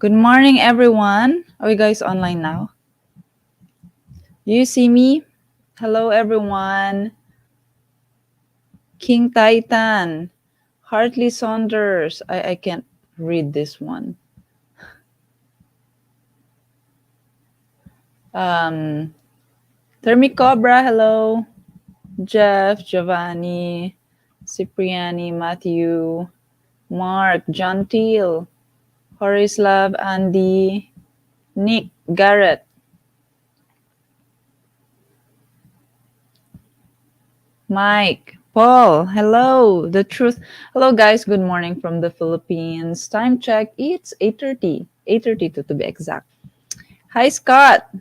Good morning, everyone. Are you guys online now? Do you see me? Hello, everyone. King Titan, Hartley Saunders. I can't read this one. Um, Thermi Cobra, hello. Jeff, Giovanni, Cipriani, Matthew, Mark, John Teal, Horace Love, Andy, Nick, Garrett, Mike, Paul, hello, the truth. Hello, guys. Good morning from the Philippines. Time check. It's 8:30. 8:32 to be exact. Hi, Scott,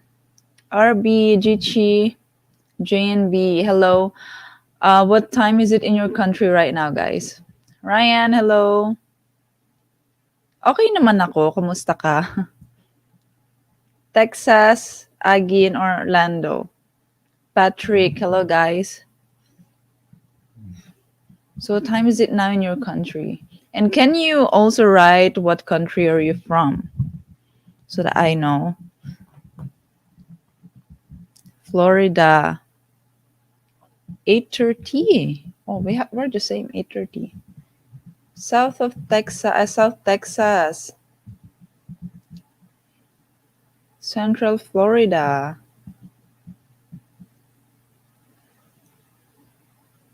RB, Jichi, JNB. Hello. What time is it in your country right now, guys? Ryan, hello. Okay naman ako. Kumusta ka? Texas, Aggie, in Orlando. Patrick, hello, guys. So what time is it now in your country? And can you also write what country are you from so that I know? Florida, 8:30. Oh, we're the same, 8:30. South Texas, Central Florida.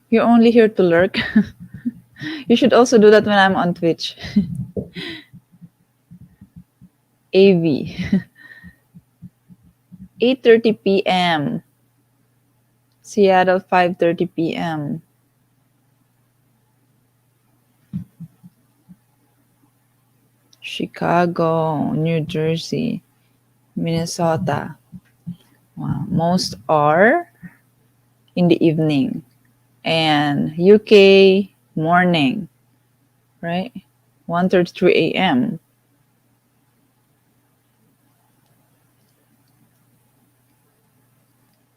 You're only here to lurk. You should also do that when I'm on Twitch. AV. 8:30 p.m. Seattle, 5:30 p.m. Chicago, New Jersey, Minnesota. Wow. Most are in the evening. And UK, morning, right? 1:33 a.m.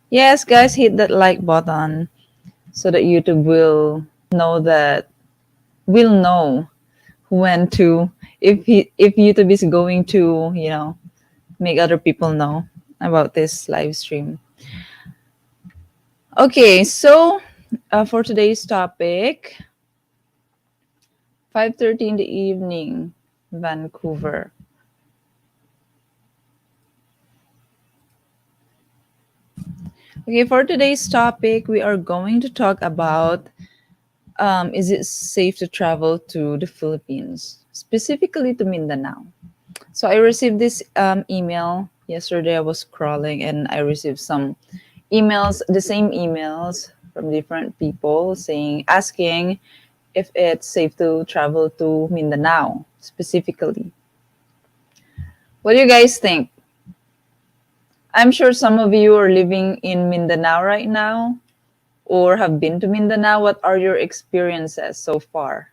Yes, guys, hit that like button so that YouTube will know when to if YouTube is going to, make other people know about this live stream. Okay, so for today's topic, 5:30 in the evening, Vancouver. Okay, for today's topic, we are going to talk about is it safe to travel to the Philippines, specifically to Mindanao? So I received this email yesterday. I was scrolling and I received some emails, the same emails from different people asking if it's safe to travel to Mindanao specifically. What do you guys think? I'm sure some of you are living in Mindanao right now or have been to Mindanao. What are your experiences so far?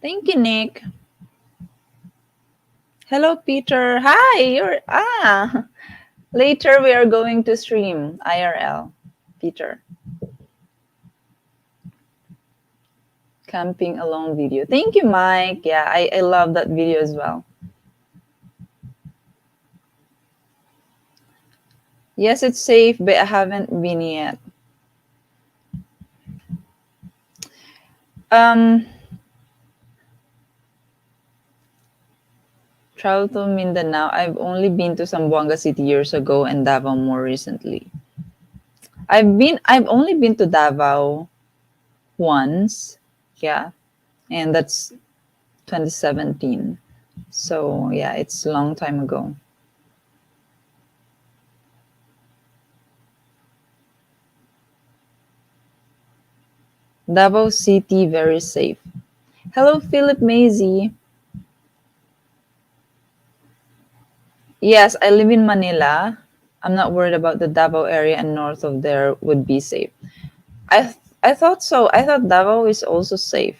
Thank you, Nick. Hello, Peter. Hi, later we are going to stream IRL. Peter. Camping alone video. Thank you, Mike. Yeah, I love that video as well. Yes, it's safe, but I haven't been yet. Um, Travel to Mindanao. I've only been to Zamboanga City years ago and Davao more recently. I've only been to Davao once. Yeah, and that's 2017. So yeah, it's a long time ago. Davao City, very safe. Hello, Philip Maisie. Yes, I live in Manila. I'm not worried about the Davao area and north of there would be safe. I thought so. I thought Davao is also safe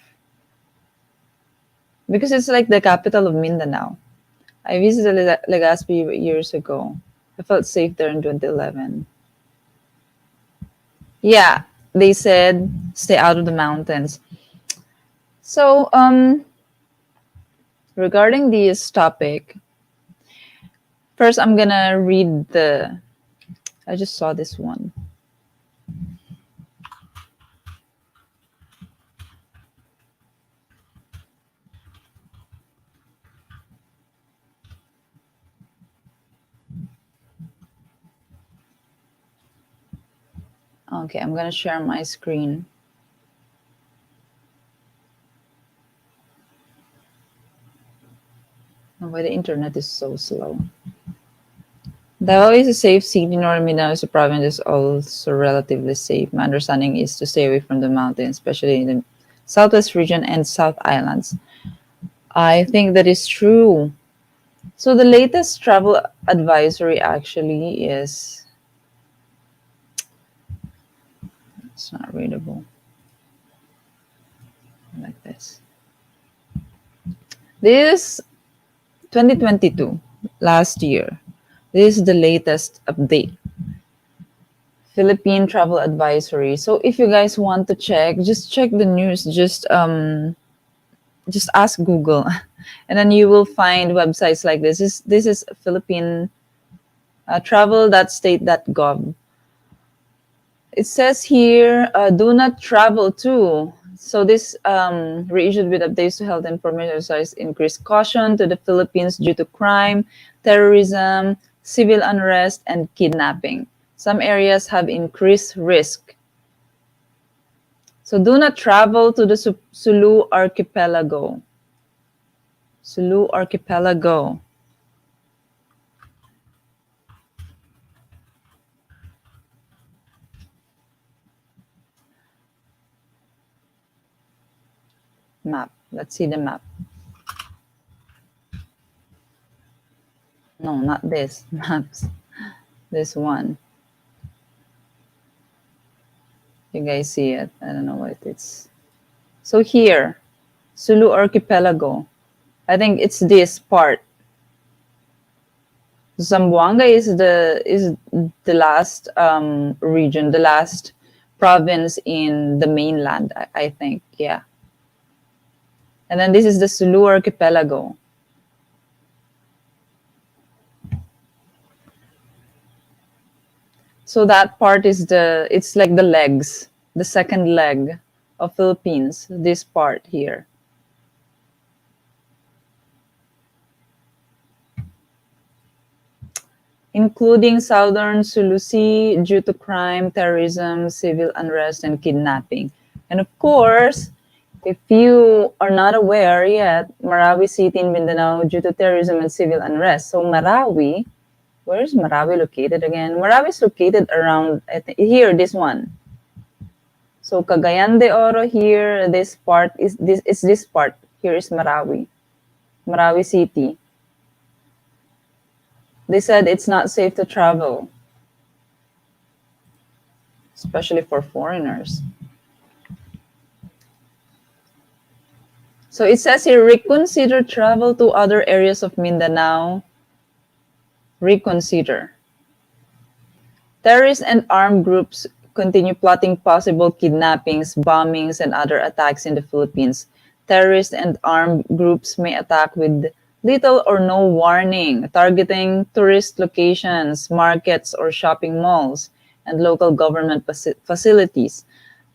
because it's like the capital of Mindanao. I visited Legazpi years ago. I felt safe there in 2011. Yeah, they said stay out of the mountains. So, regarding this topic, first I'm gonna read the. I just saw this one. Okay, I'm gonna share my screen. Oh, why the internet is so slow. Davao is a safe city, nor Mindanao is a province is also relatively safe. My understanding is to stay away from the mountains, especially in the southwest region and South Islands. I think that is true. So the latest travel advisory actually is it's not readable like this. This 2022, last year. This is the latest update. Philippine travel advisory. So if you guys want to check, just check the news. Just ask Google, and then you will find websites like this. This is Philippine travel.state.gov. It says here, do not travel to. So this reissued with updates to health information exercise increased caution to the Philippines due to crime, terrorism, civil unrest, and kidnapping. Some areas have increased risk. So do not travel to the Sulu Archipelago. Sulu Archipelago. Map. Let's see the map. No, not this. Maps. This one. You guys see it? I don't know what it's. So here, Sulu Archipelago. I think it's this part. Zamboanga is the last region, the last province in the mainland. I think, yeah. And then this is the Sulu Archipelago. So that part is it's like the legs, the second leg of Philippines. This part here. Including southern Sulu Sea due to crime, terrorism, civil unrest, and kidnapping. And of course, if you are not aware yet, Marawi City in Mindanao due to terrorism and civil unrest. So Marawi, where is Marawi located again? Marawi is located around here, this one. So Cagayan de Oro here, this part is this part. Here is Marawi. Marawi City. They said it's not safe to travel, especially for foreigners. So it says here, reconsider travel to other areas of Mindanao. Reconsider. Terrorists and armed groups continue plotting possible kidnappings, bombings, and other attacks in the Philippines. Terrorists and armed groups may attack with little or no warning, targeting tourist locations, markets, or shopping malls, and local government facilities.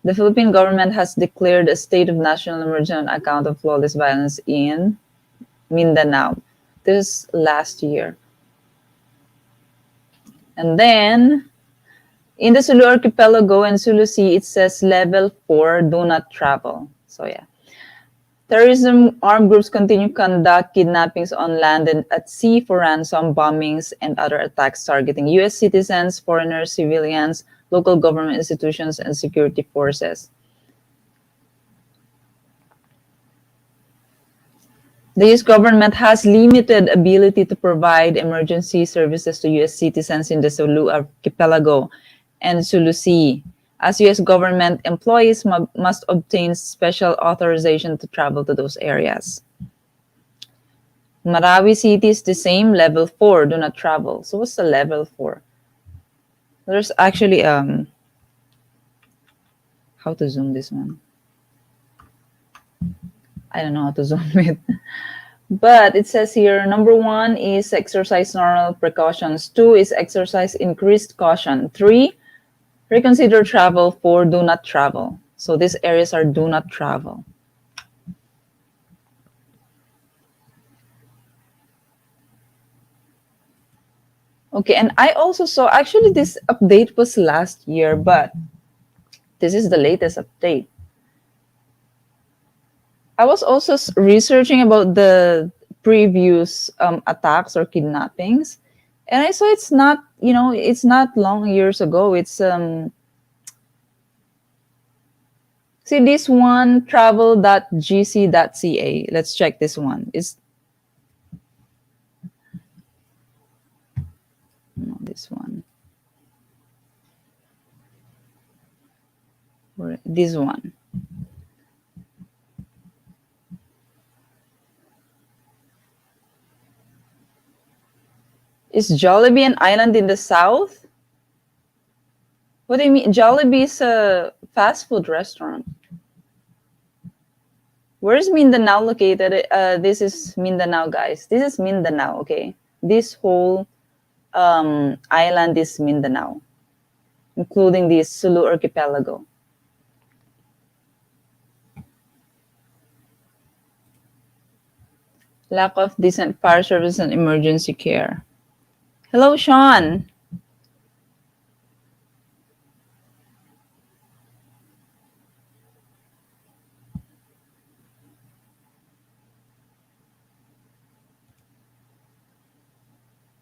The Philippine government has declared a state of national emergency on account of lawless violence in Mindanao. This last year. And then in the Sulu Archipelago and Sulu Sea, it says level 4, do not travel. So yeah. Terrorism armed groups continue to conduct kidnappings on land and at sea for ransom, bombings, and other attacks targeting U.S. citizens, foreigners, civilians, local government institutions, and security forces. The U.S. government has limited ability to provide emergency services to U.S. citizens in the Sulu Archipelago and Sulu Sea, as U.S. government employees must obtain special authorization to travel to those areas. Marawi City is the same, level 4, do not travel. So what's the level 4? There's actually how to zoom this one. I don't know how to zoom it. But it says here number one is exercise normal precautions. Two is exercise increased caution. Three, reconsider travel. Four, do not travel. So these areas are do not travel. Okay, and I also saw actually this update was last year, but this is the latest update. I was also researching about the previous attacks or kidnappings, and I saw it's not, it's not long years ago. It's see this one travel.gc.ca. Let's check this one. It's no this one. This one. Is Jollibee an island in the south? What do you mean? Jollibee is a fast food restaurant. Where is Mindanao located? This is Mindanao, guys. This is Mindanao, okay? This whole island is Mindanao, including the Sulu Archipelago. Lack of decent fire service and emergency care. Hello, Sean.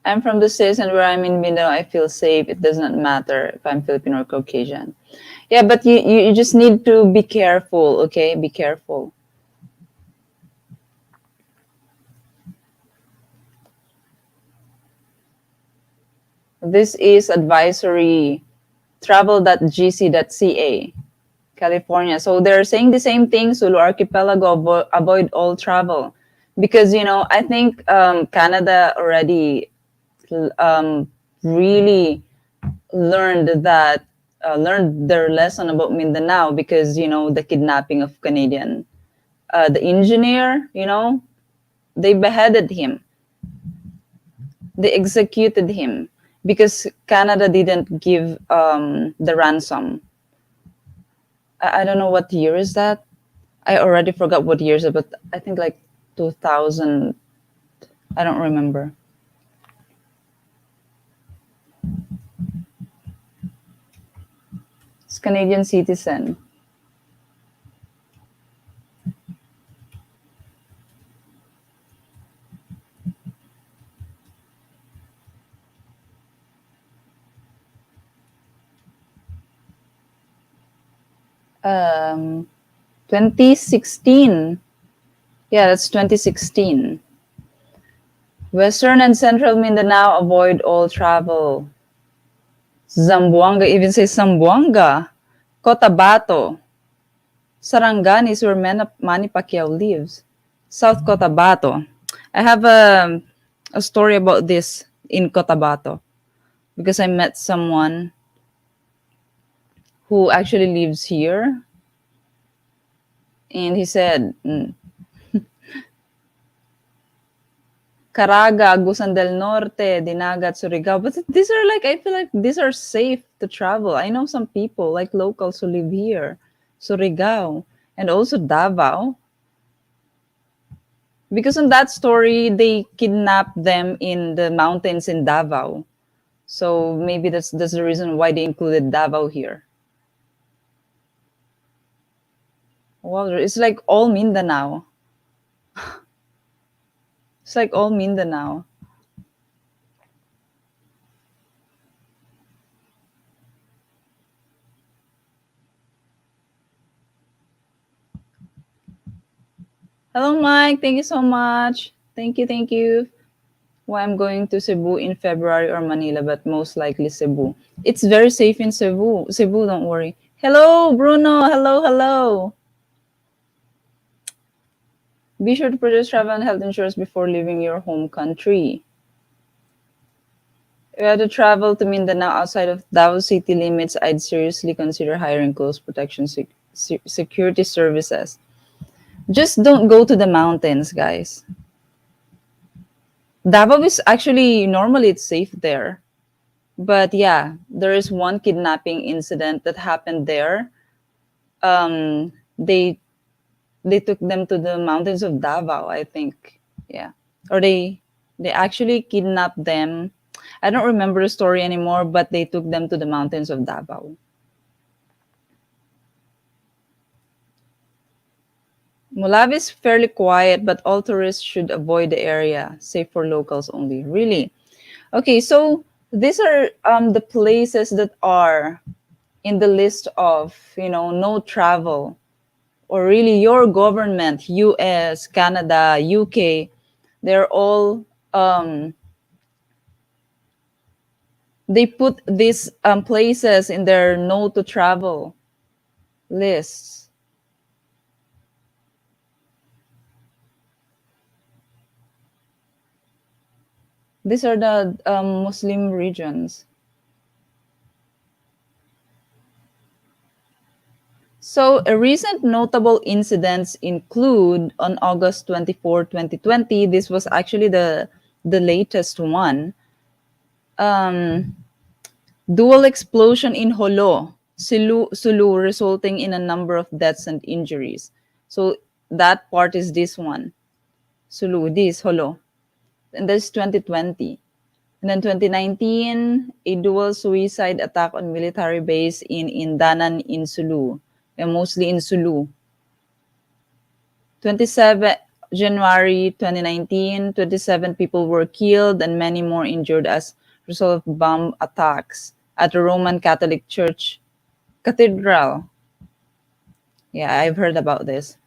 I'm from the States, and where I'm in Mindanao, I feel safe. It does not matter if I'm Filipino or Caucasian. Yeah, but you just need to be careful, okay? Be careful. This is advisory travel.gc.ca, California. So they're saying the same thing, Sulu Archipelago, avoid all travel. Because, I think Canada already um, really learned their lesson about Mindanao because, the kidnapping of Canadian, the engineer, they beheaded him. They executed him because Canada didn't give the ransom. I don't know what year is that. I already forgot what years, but I think like 2000. I don't remember. It's Canadian citizen. 2016. Yeah, that's 2016. Western and Central Mindanao avoid all travel. Zamboanga even says Zamboanga. Cotabato. Sarangani is where Manny Pacquiao lives. South Cotabato. I have a story about this in Cotabato because I met someone who actually lives here, and he said, Caraga, Agusan del Norte, Dinagat, Surigao. But these are like, I feel like these are safe to travel. I know some people, like locals who live here, Surigao, and also Davao. Because in that story, they kidnapped them in the mountains in Davao. So maybe that's the reason why they included Davao here. Wow, it's like all Mindanao. It's like all Mindanao. Hello, Mike. Thank you so much. Thank you, thank you. Why I'm going to Cebu in February or Manila, but most likely Cebu. It's very safe in Cebu. Cebu, don't worry. Hello, Bruno. Hello, hello. Be sure to purchase travel and health insurance before leaving your home country. If you had to travel to Mindanao outside of Davao city limits, I'd seriously consider hiring close protection security services. Just don't go to the mountains, guys. Davao is actually normally it's safe there. But yeah, there is one kidnapping incident that happened there. Um, they took them to the mountains of Davao, I think. Yeah, or they actually kidnapped them. I don't remember the story anymore, but they took them to the mountains of Davao. Mulavi is fairly quiet, but all tourists should avoid the area, safe for locals only. Really? Okay, so these are the places that are in the list of no travel, or really your government, US, Canada, UK, they're all they put these places in their no to travel lists. These are the Muslim regions. So, a recent notable incidents include on August 24, 2020. This was actually the latest one. Um, Dual explosion in Holo, Sulu, resulting in a number of deaths and injuries. So that part is this one, Sulu, this Holo, and that's 2020. And then 2019, a dual suicide attack on military base in Indanan in Sulu, and mostly in Sulu. 27 January 2019, 27 people were killed and many more injured as a result of bomb attacks at a Roman Catholic Church Cathedral. Yeah, I've heard about this.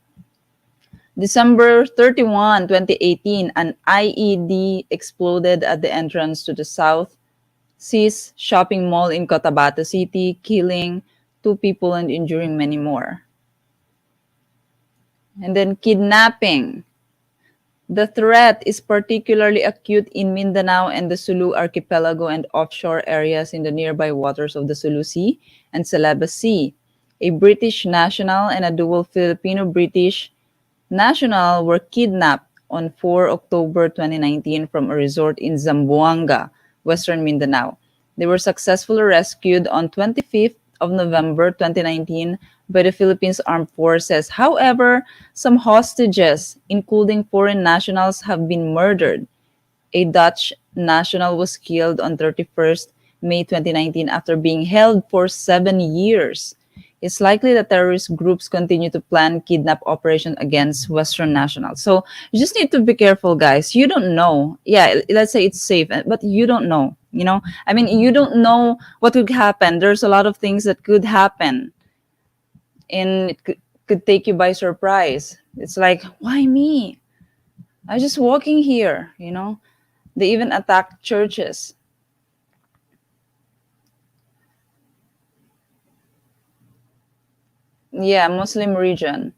December 31, 2018, an IED exploded at the entrance to the South Seas shopping mall in Cotabato City, killing two people and injuring many more. And then kidnapping. The threat is particularly acute in Mindanao and the Sulu Archipelago and offshore areas in the nearby waters of the Sulu Sea and Celebes Sea. A British national and a dual Filipino-British national were kidnapped on 4 October 2019 from a resort in Zamboanga, Western Mindanao. They were successfully rescued on 25th of November 2019 by the Philippines Armed Forces. However, some hostages, including foreign nationals, have been murdered. A Dutch national was killed on 31st May 2019 after being held for 7 years. It's likely that terrorist groups continue to plan kidnap operations against Western nationals. So you just need to be careful, guys. You don't know. Yeah, let's say it's safe, but you don't know. I mean, you don't know what could happen. There's a lot of things that could happen, and it could take you by surprise. It's like, why me? I was just walking here. They even attack churches. Yeah, Muslim region.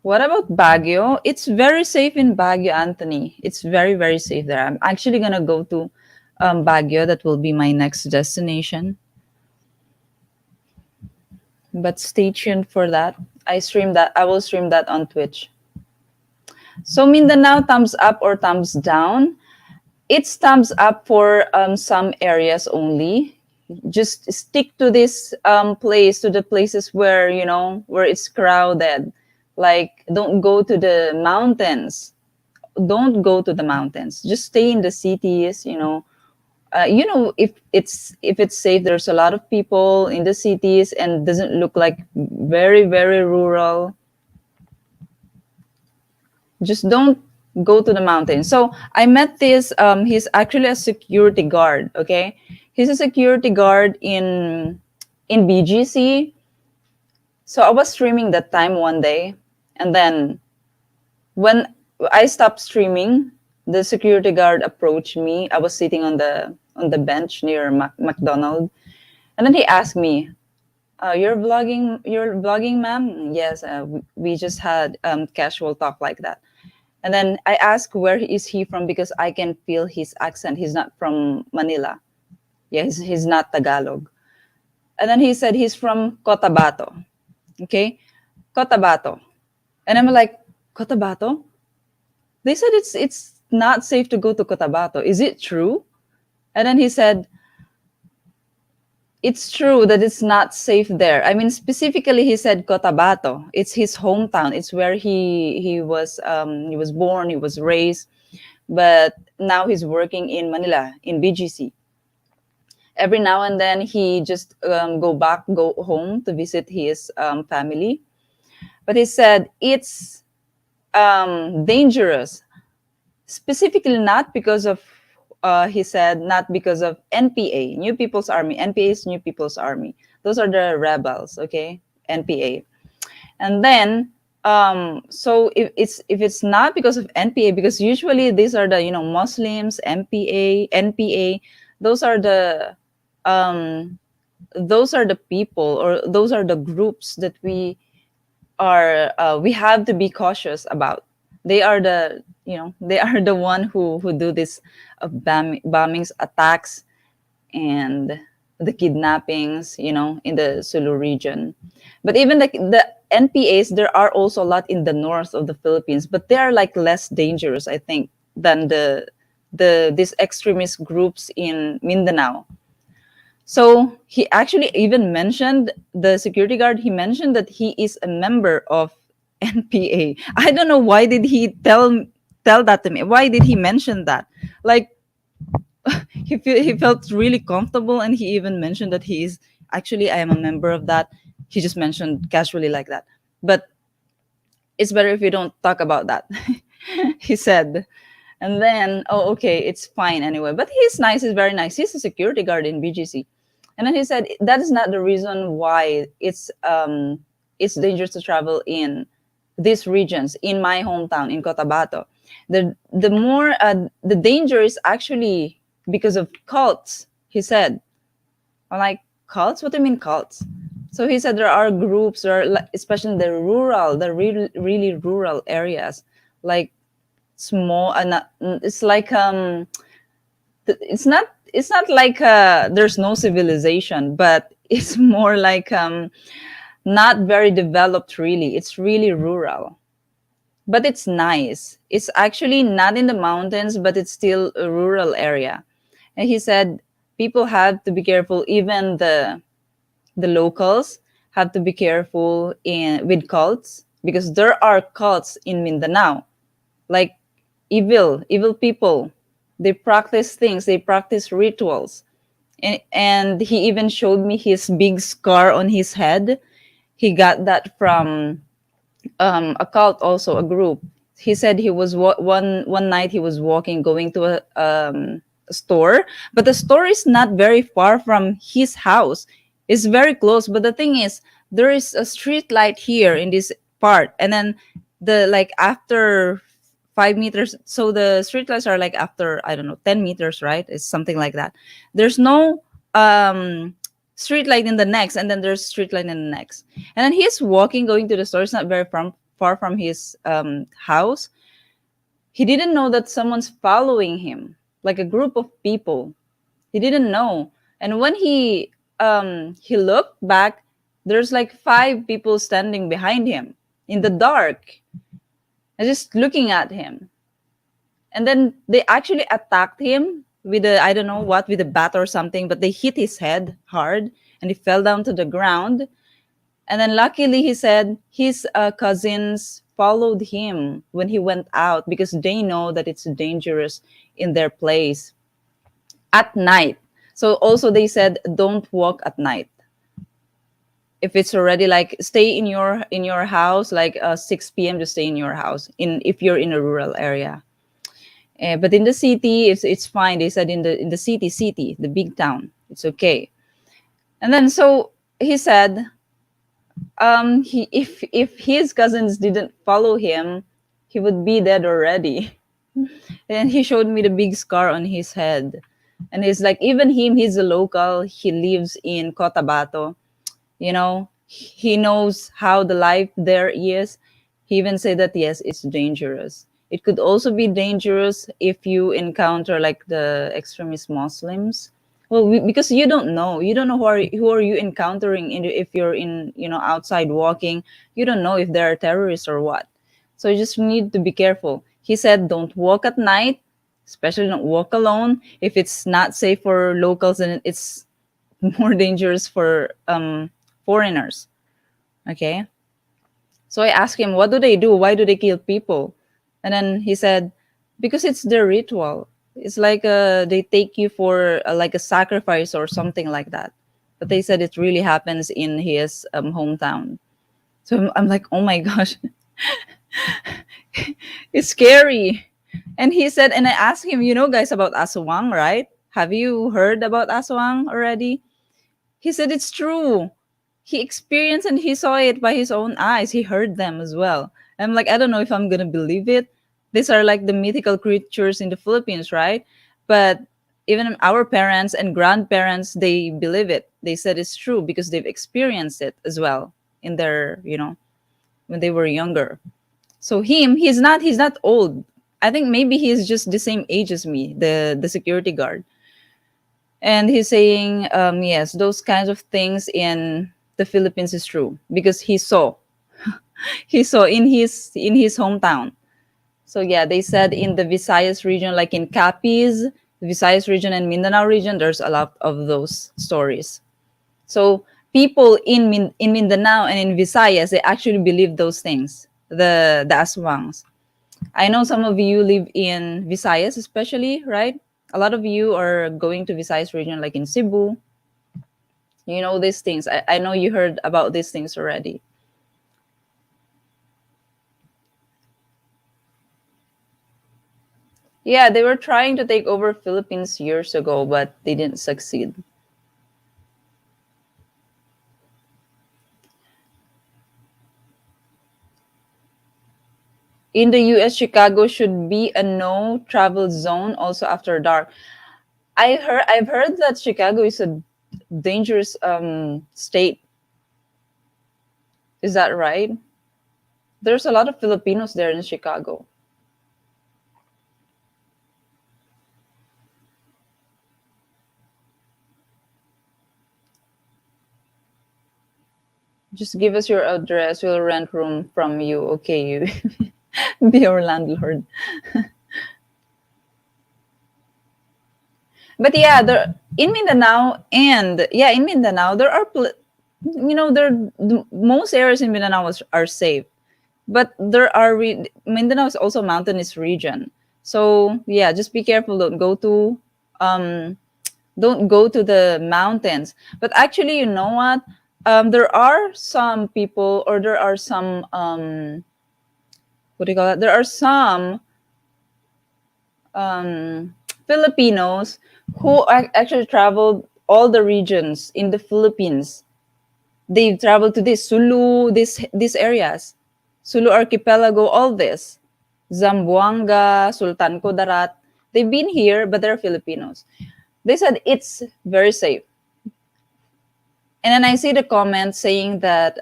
What about Baguio? It's very safe in Baguio, Anthony. It's very, very safe there. I'm actually gonna go to Baguio. That will be my next destination. But stay tuned for that. I will stream that on Twitch. So Mindanao, thumbs up or thumbs down? It's thumbs up for some areas only. Just stick to this to the places where where it's crowded. Like, don't go to the mountains. Don't go to the mountains. Just stay in the cities. If it's safe. There's a lot of people in the cities and doesn't look like very, very rural. Just don't go to the mountains. So I met this. He's actually a security guard. Okay, he's a security guard in BGC. So I was streaming that time one day, and then when I stopped streaming, the security guard approached me. I was sitting on the bench near McDonald, and then he asked me, "You're vlogging? You're vlogging, ma'am?" Yes. We just had casual talk like that. And then I asked where is he from because I can feel his accent. He's not from Manila. Yes, he's not Tagalog. And then he said he's from Cotabato. Okay, Cotabato. And I'm like, Cotabato? They said it's not safe to go to Cotabato. Is it true? And then he said, it's true that it's not safe there. I mean, specifically, he said Cotabato. It's his hometown. It's where he was born. He was raised, but now he's working in Manila in BGC. Every now and then, he just go home to visit his family. But he said it's dangerous, specifically not because of he said not because of NPA, New People's Army. NPA is New People's Army. Those are the rebels, okay? NPA. And then so if it's not because of NPA, because usually these are the Muslims, NPA, those are the um those are the people, or those are the groups that we have to be cautious about. They are they are the one who do this bombings, attacks, and the kidnappings, in the Sulu region. But even the NPAs, there are also a lot in the north of the Philippines, but they are like less dangerous, I think, than the these extremist groups in Mindanao. So he actually even mentioned the security guard. He mentioned that he is a member of NPA. I don't know why did he tell that to me. Why did he mention that? Like he felt really comfortable, and he even mentioned that he is actually, I am a member of that. He just mentioned casually like that. But it's better if you don't talk about that. He said. And then, oh, okay, it's fine anyway. But he's nice. He's very nice. He's a security guard in BGC. And then he said that is not the reason why it's dangerous to travel in these regions. In my hometown, in Cotabato, the danger is actually because of cults. He said, I'm like, cults? What do you mean cults? So he said there are groups, or especially in the really rural areas, like small, it's like it's not like there's no civilization, but it's more like not very developed, really. It's really rural, but it's nice. It's actually not in the mountains, but it's still a rural area. And he said people have to be careful. Even the locals have to be careful in with cults, because there are cults in Mindanao, like evil people. They practice things, they practice rituals. And he even showed me his big scar on his head. He got that from a cult, also a group. He said he was one night he was walking, going to a store, but the store is not very far from his house. It's very close, but the thing is, there is a street light here in this part, and then the like after 5 meters. So the street lights are like after, I don't know, 10 meters, right? It's something like that. There's no street light in the next, and then there's street light in the next. And then he's walking, going to the store. It's not very far from his house. He didn't know that someone's following him, like a group of people. He didn't know. And when he looked back, there's like 5 people standing behind him in the dark and just looking at him. And then they actually attacked him with a, I don't know what, with a bat or something, but they hit his head hard, and he fell down to the ground. And then luckily, he said his cousins followed him when he went out, because they know that it's dangerous in their place at night. So also they said don't walk at night. If it's already like, stay in your house, like 6 p.m., just stay in your house, in if you're in a rural area. But in the city, it's fine. They said in the city, the big town, it's okay. And then so he said, he if his cousins didn't follow him, he would be dead already. And he showed me the big scar on his head. And he's like, even him, he's a local. He lives in Cotabato. He knows how the life there is. He even said that yes, it's dangerous. It could also be dangerous if you encounter like the extremist Muslims. Well, because you don't know who are you encountering, if you're in outside walking. You don't know if they're terrorists or what. So you just need to be careful. He said, don't walk at night, especially don't walk alone. If it's not safe for locals, then it's more dangerous for foreigners. Okay. So I asked him, what do they do? Why do they kill people? And then he said, because it's their ritual. It's like they take you for like a sacrifice or something like that. But they said it really happens in his hometown. So I'm like, oh my gosh, it's scary. And he said, and I asked him, you know, guys, about Aswang, right? Have you heard about Aswang already? He said it's true. He experienced and he saw it by his own eyes. He heard them as well. I'm like, I don't know if I'm gonna believe it. These are like the mythical creatures in the Philippines, right? But even our parents and grandparents, they believe it. They said it's true because they've experienced it as well in their, when they were younger. So he's not old. I think maybe he's just the same age as me, the security guard. And he's saying, yes, those kinds of things in the Philippines is true because he saw in his hometown. So yeah, they said in the Visayas region, like in Capiz, the Visayas region and Mindanao region, there's a lot of those stories. So people in Mindanao and in Visayas, they actually believe those things, the aswangs. I know some of you live in Visayas, especially, right? A lot of you are going to Visayas region, like in Cebu. You know these things. I know you heard about these things already. Yeah, they were trying to take over Philippines years ago, but they didn't succeed. In the US, Chicago should be a no travel zone also after dark. I've heard that Chicago is a dangerous state. Is that right? There's a lot of Filipinos there in Chicago. Just give us your address. We'll rent room from you. Okay, you be our landlord. But yeah, there in Mindanao and yeah, in Mindanao there are most areas in Mindanao are safe, but Mindanao is also a mountainous region. So yeah, just be careful. Um don't go to the mountains. But actually, you know what? There are some people, or there are some what do you call that? There are some um, Filipinos who actually traveled all the regions in the Philippines. They've traveled to this Sulu, these areas, Sulu Archipelago, all this, Zamboanga, Sultan Kudarat. They've been here, but they're Filipinos. They said it's very safe. And then I see the comments saying that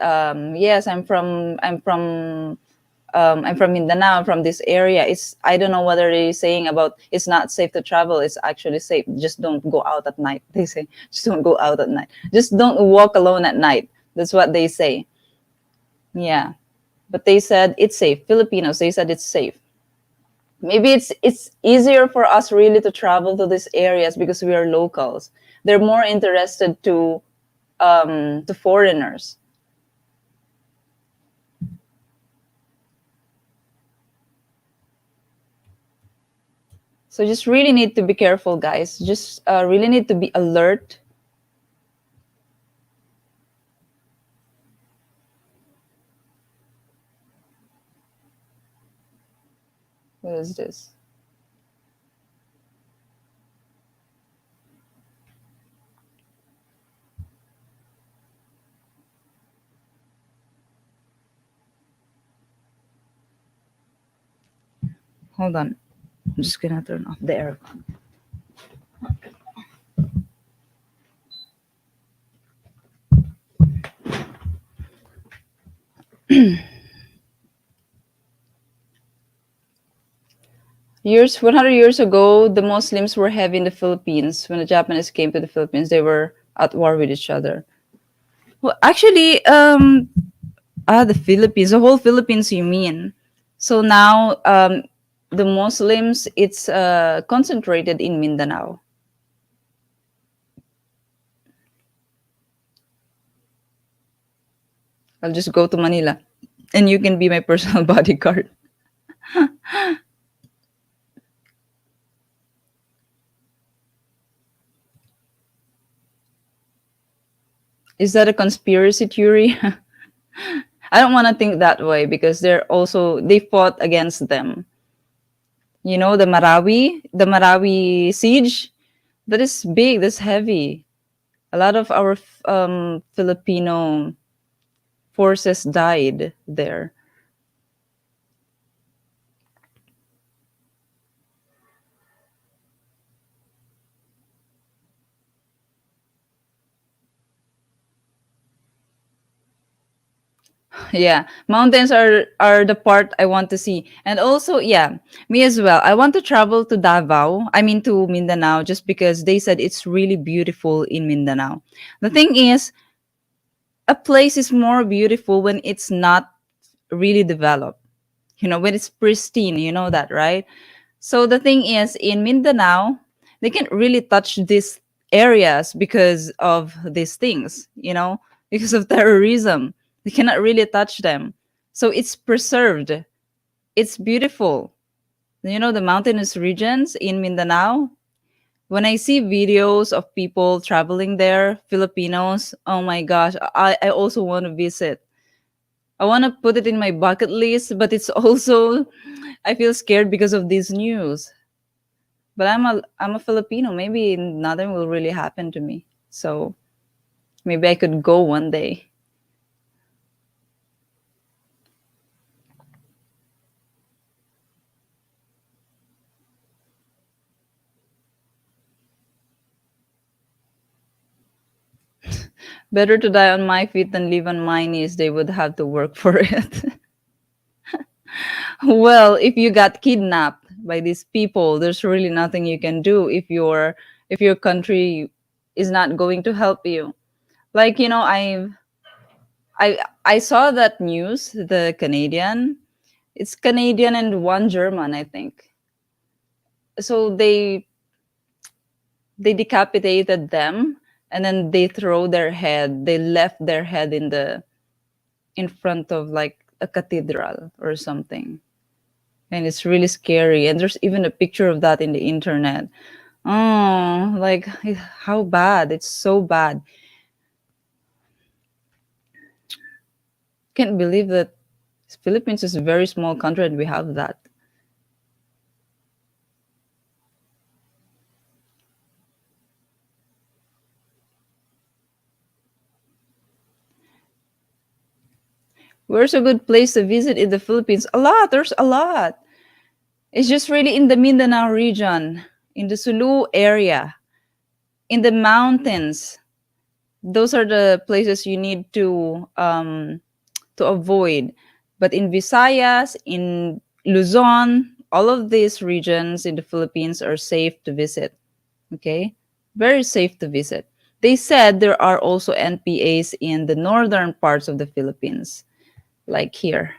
yes, I'm from Mindanao, I'm from this area. I don't know whether they're saying about it's not safe to travel. It's actually safe. Just don't go out at night. They say just don't go out at night. Just don't walk alone at night. That's what they say. Yeah, but they said it's safe. Filipinos, they said it's safe. Maybe it's easier for us really to travel to these areas because we are locals. They're more interested to foreigners. So just really need to be careful, guys. Just really need to be alert. What is this? Hold on. I'm just gonna turn off the aircon. Years 100 years ago, the Muslims were heavy in the Philippines. When the Japanese came to the Philippines, they were at war with each other. Well, actually, the Philippines, the whole Philippines, you mean? So now the Muslims, it's concentrated in Mindanao. I'll just go to Manila, and you can be my personal bodyguard. Is that a conspiracy theory? I don't want to think that way because they fought against them. You know, the Marawi siege, that is big, that's heavy. A lot of our Filipino forces died there. Yeah, mountains are the part I want to see. And also, yeah, me as well. I want to travel to Davao. I mean to Mindanao just because they said it's really beautiful in Mindanao. The thing is, a place is more beautiful when it's not really developed. You know, when it's pristine, you know that, right? So the thing is, in Mindanao, they can't really touch these areas because of these things, you know, because of terrorism. They cannot really touch them. So it's preserved. It's beautiful. You know, the mountainous regions in Mindanao, when I see videos of people traveling there, Filipinos, oh my gosh, I also want to visit. I want to put it in my bucket list, but it's also, I feel scared because of this news. But I'm a Filipino. Maybe nothing will really happen to me. So maybe I could go one day. Better to die on my feet than live on my knees. They would have to work for it. Well, if you got kidnapped by these people, there's really nothing you can do if your country is not going to help you. Like, you know, I saw that news, the Canadian. It's Canadian and one German, I think. So they decapitated them, and then they left their head in front of like a cathedral or something. And it's really scary, and there's even a picture of that in the internet. Oh, like how bad. It's so bad. Can't believe that Philippines is a very small country and we have that. Where's a good place to visit in the Philippines? A lot. There's a lot. It's just really in the Mindanao region, in the Sulu area, in the mountains. Those are the places you need to avoid. But in Visayas, in Luzon, all of these regions in the Philippines are safe to visit. Okay, very safe to visit. They said there are also NPAs in the northern parts of the Philippines, like here.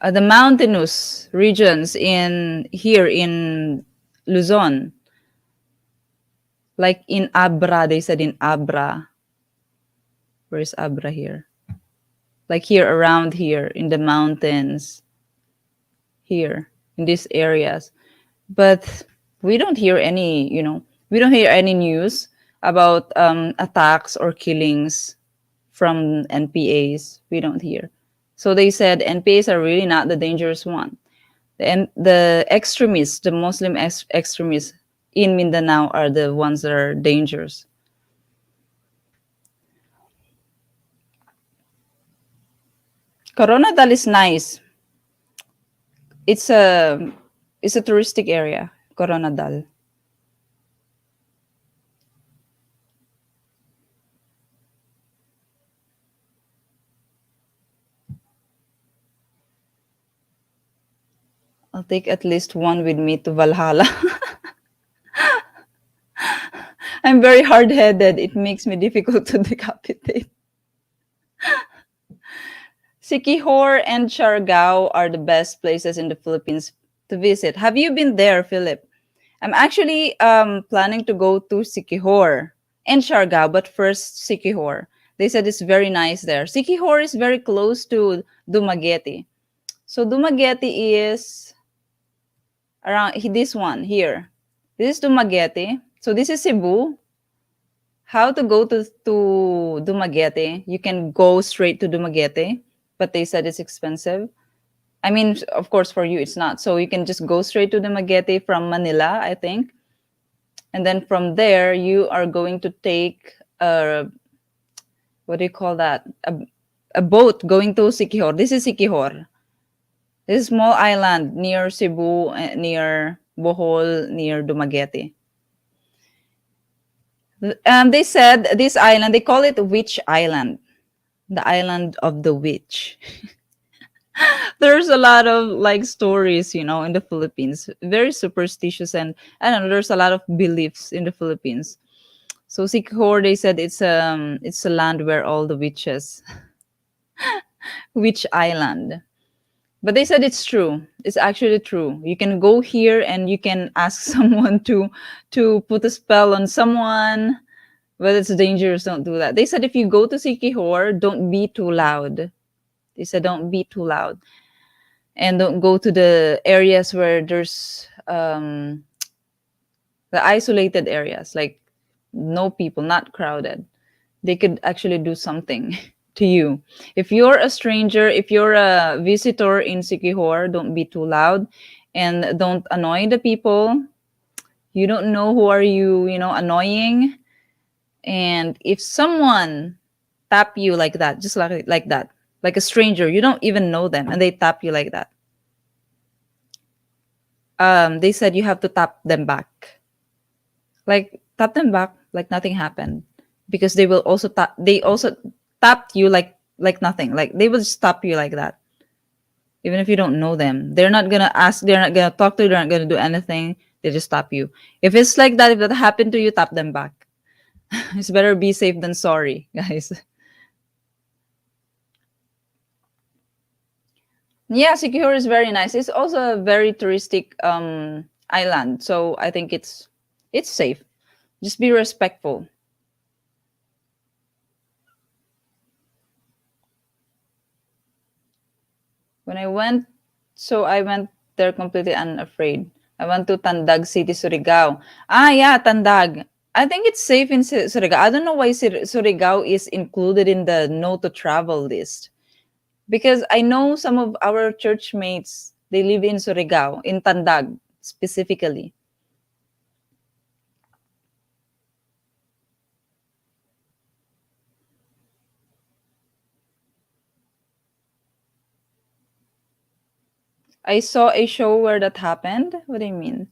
The mountainous regions in here in Luzon, like in Abra, they said in Abra. Where's Abra here? Like here around here in the mountains, here in these areas. But we don't hear any, you know, we don't hear any news about attacks or killings from NPAs. We don't hear. So they said NPAs are really not the dangerous one. The extremists, the Muslim extremists in Mindanao are the ones that are dangerous. Coronadal is nice. It's a it's a touristic area, Coronadal. I'll take at least one with me to Valhalla. I'm very hard-headed. It makes me difficult to decapitate. Siquijor and Siargao are the best places in the Philippines to visit. Have you been there, Philip? I'm actually planning to go to Siquijor and Siargao, but first Siquijor. They said it's very nice there. Siquijor is very close to Dumaguete. So Dumaguete is around this one here. This is Dumaguete. So this is Cebu. How to go to Dumaguete? You can go straight to Dumaguete, but they said it's expensive. I mean, of course, for you it's not. So you can just go straight to Dumaguete from Manila, I think, and then from there you are going to take a, what do you call that? A boat going to Siquijor. This is Siquijor. This is a small island near Cebu, near Bohol, near Dumaguete. They said this island, they call it Witch Island, the island of the witch. There's a lot of like stories, in the Philippines, very superstitious, and I don't know, there's a lot of beliefs in the Philippines. So Sikihor, they said it's a land where all the witches, witch island. But they said it's true. It's actually true. You can go here and you can ask someone to put a spell on someone, but it's dangerous. Don't do that. They said if you go to Sikihor, don't be too loud. They said don't be too loud, and don't go to the areas where there's the isolated areas, like no people, not crowded. They could actually do something to you. If you're a stranger, if you're a visitor in Sikihor, don't be too loud and don't annoy the people. You don't know who are you, annoying. And if someone tap you like that, just like that, like a stranger, you don't even know them, and they tap you like that. They said you have to tap them back, like tap them back, like nothing happened, because they will also tap. They also tapped you like nothing, like they will just tap you like that, even if you don't know them. They're not gonna ask. They're not gonna talk to you. They're not gonna do anything. They just tap you. If it's like that, if that happened to you, tap them back. It's better be safe than sorry, guys. Yeah, Sikihor is very nice. It's also a very touristic island, so I think it's safe. Just be respectful. When I went there completely unafraid. I went to Tandag City, Surigao. Ah, yeah, Tandag. I think it's safe in Surigao. I don't know why Surigao is included in the no to travel list. Because I know some of our church mates, they live in Surigao, in Tandag specifically. I saw a show where that happened. What do you mean?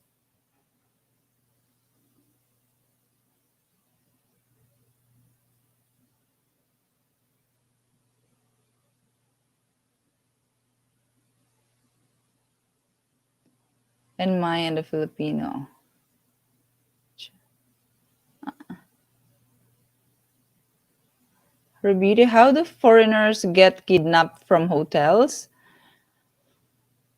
And Maya and the Filipino. Rebidi, how do foreigners get kidnapped from hotels?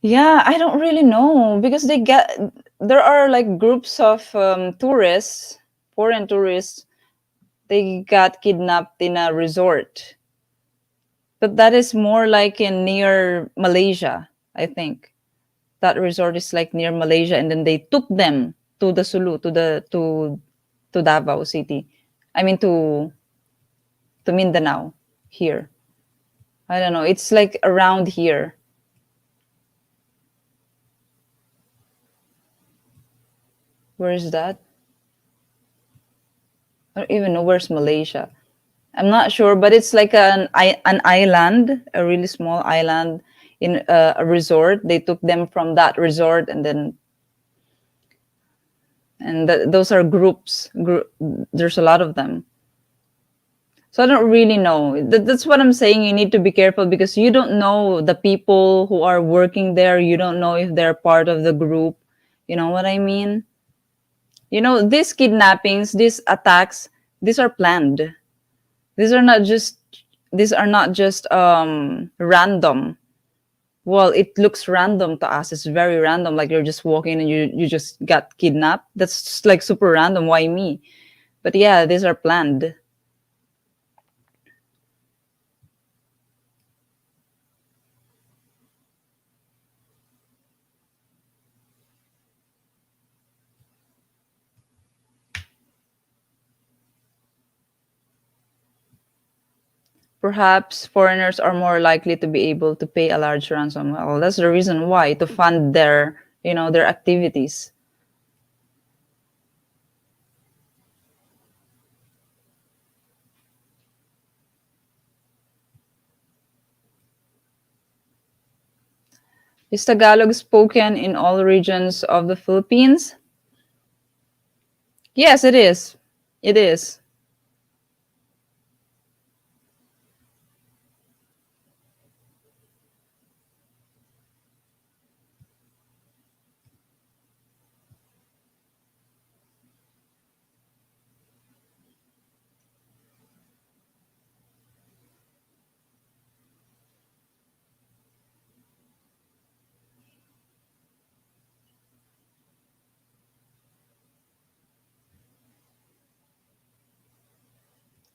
Yeah, I don't really know because there are like groups of tourists, foreign tourists, they got kidnapped in a resort. But that is more like in near Malaysia, I think. That resort is like near Malaysia, and then they took them to the Sulu, to Davao City. I mean to Mindanao here. I don't know. It's like around here. Where is that? I don't even know where's Malaysia. I'm not sure, but it's like an island, a really small island in a resort. They took them from that resort, and then those are groups. There's a lot of them. So I don't really know. That's what I'm saying. You need to be careful because you don't know the people who are working there. You don't know if they're part of the group. You know what I mean? These kidnappings, these attacks, these are planned. These are not just these are not just random. Well, it looks random to us. It's very random, like you're just walking and you just got kidnapped. That's just like super random. Why me? But yeah, these are planned. Perhaps foreigners are more likely to be able to pay a large ransom. Well, that's the reason why, to fund their, their activities. Is Tagalog spoken in all regions of the Philippines? Yes, it is. It is.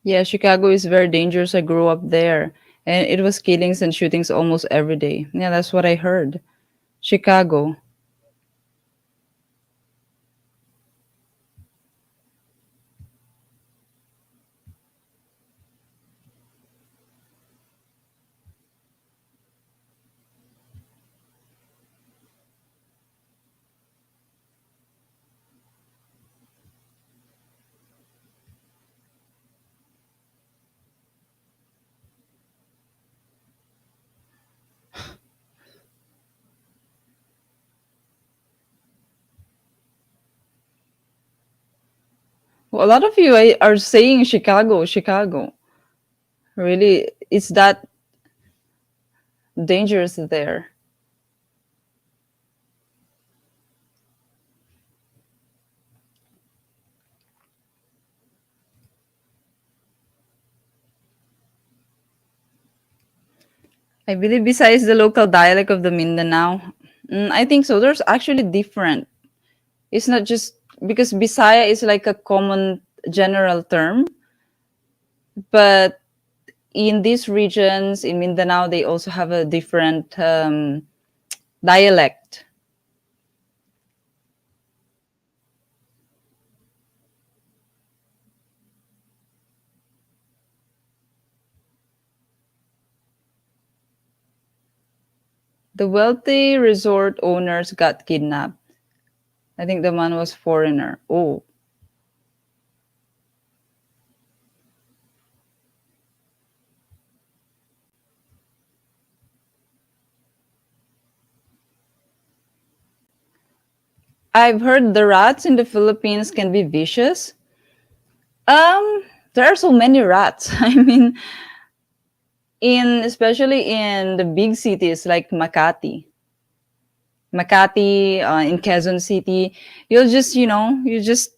Yeah, Chicago is very dangerous. I grew up there, and it was killings and shootings almost every day. Yeah, that's what I heard. Chicago. Well, a lot of you are saying Chicago, Chicago. Really, it's that dangerous there. I believe besides the local dialect of the Mindanao, I think so. There's actually different. It's not just because Bisaya is like a common general term, but in these regions in Mindanao, they also have a different dialect. The wealthy resort owners got kidnapped. I think the man was foreigner. Oh, I've heard the rats in the Philippines can be vicious. Um, there are so many rats. I mean, in especially in the big cities like Makati, in Quezon City, you just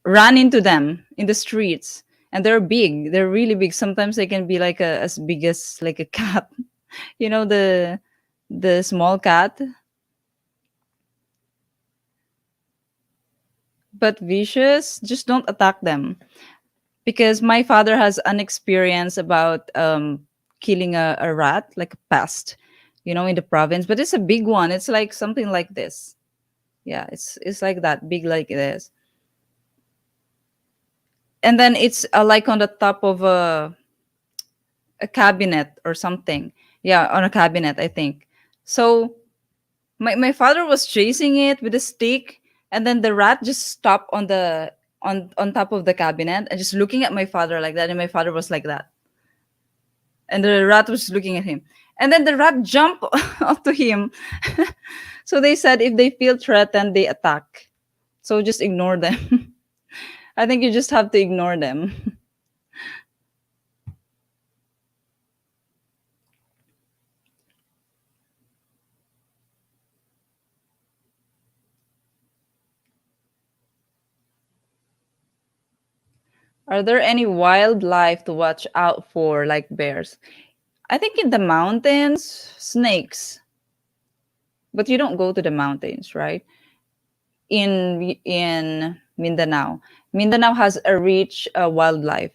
run into them in the streets, and they're big. They're really big. Sometimes they can be like as big as like a cat. You know the small cat, but vicious. Just don't attack them because my father has an experience about killing a rat, like a pest, in the province. But it's a big one. It's like something like this. Yeah, it's like that big, like this, and then it's like on the top of a cabinet or something. Yeah, on a cabinet, I think. So my father was chasing it with a stick, and then the rat just stopped on top of the cabinet and just looking at my father like that, and my father was like that, and the rat was looking at him, and then the rat jumped onto him. So they said if they feel threatened, they attack. So just ignore them. I think you just have to ignore them. Are there any wildlife to watch out for, like bears? I think in the mountains, snakes, but you don't go to the mountains, right? In Mindanao, Mindanao has a rich wildlife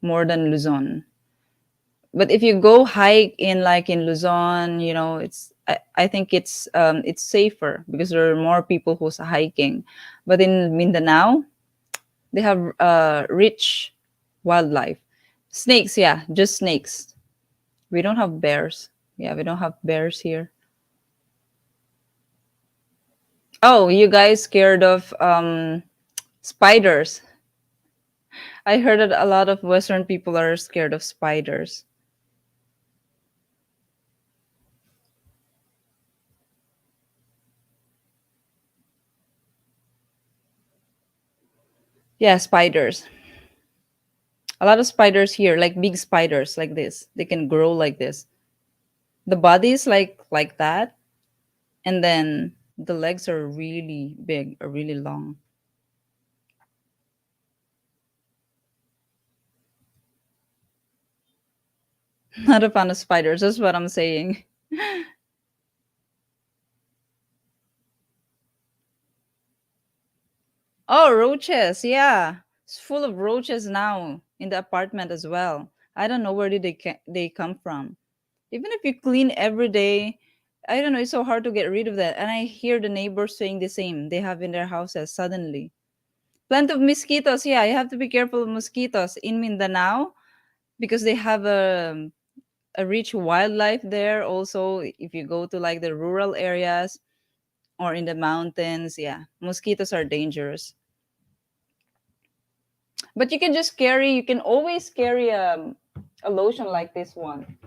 more than Luzon. But if you go hike in like in Luzon, I think it's safer because there are more people who's hiking. But in Mindanao, they have rich wildlife. Snakes, yeah, just snakes. We don't have bears. Yeah, we don't have bears here. Oh, you guys scared of spiders? I heard that a lot of Western people are scared of spiders. Yeah, spiders. A lot of spiders here, like big spiders like this. They can grow like this. The body is like that, and then the legs are really big or really long. Not a fan of spiders. That's what I'm saying. Oh, roaches. Yeah, it's full of roaches now in the apartment as well. I don't know where did they come from. Even if you clean every day, I don't know. It's so hard to get rid of that. And I hear the neighbors saying the same. They have in their houses suddenly. Plenty of mosquitoes. Yeah, you have to be careful of mosquitoes in Mindanao because they have a rich wildlife there. Also, if you go to like the rural areas or in the mountains, yeah, mosquitoes are dangerous. But you can always carry a lotion like this one,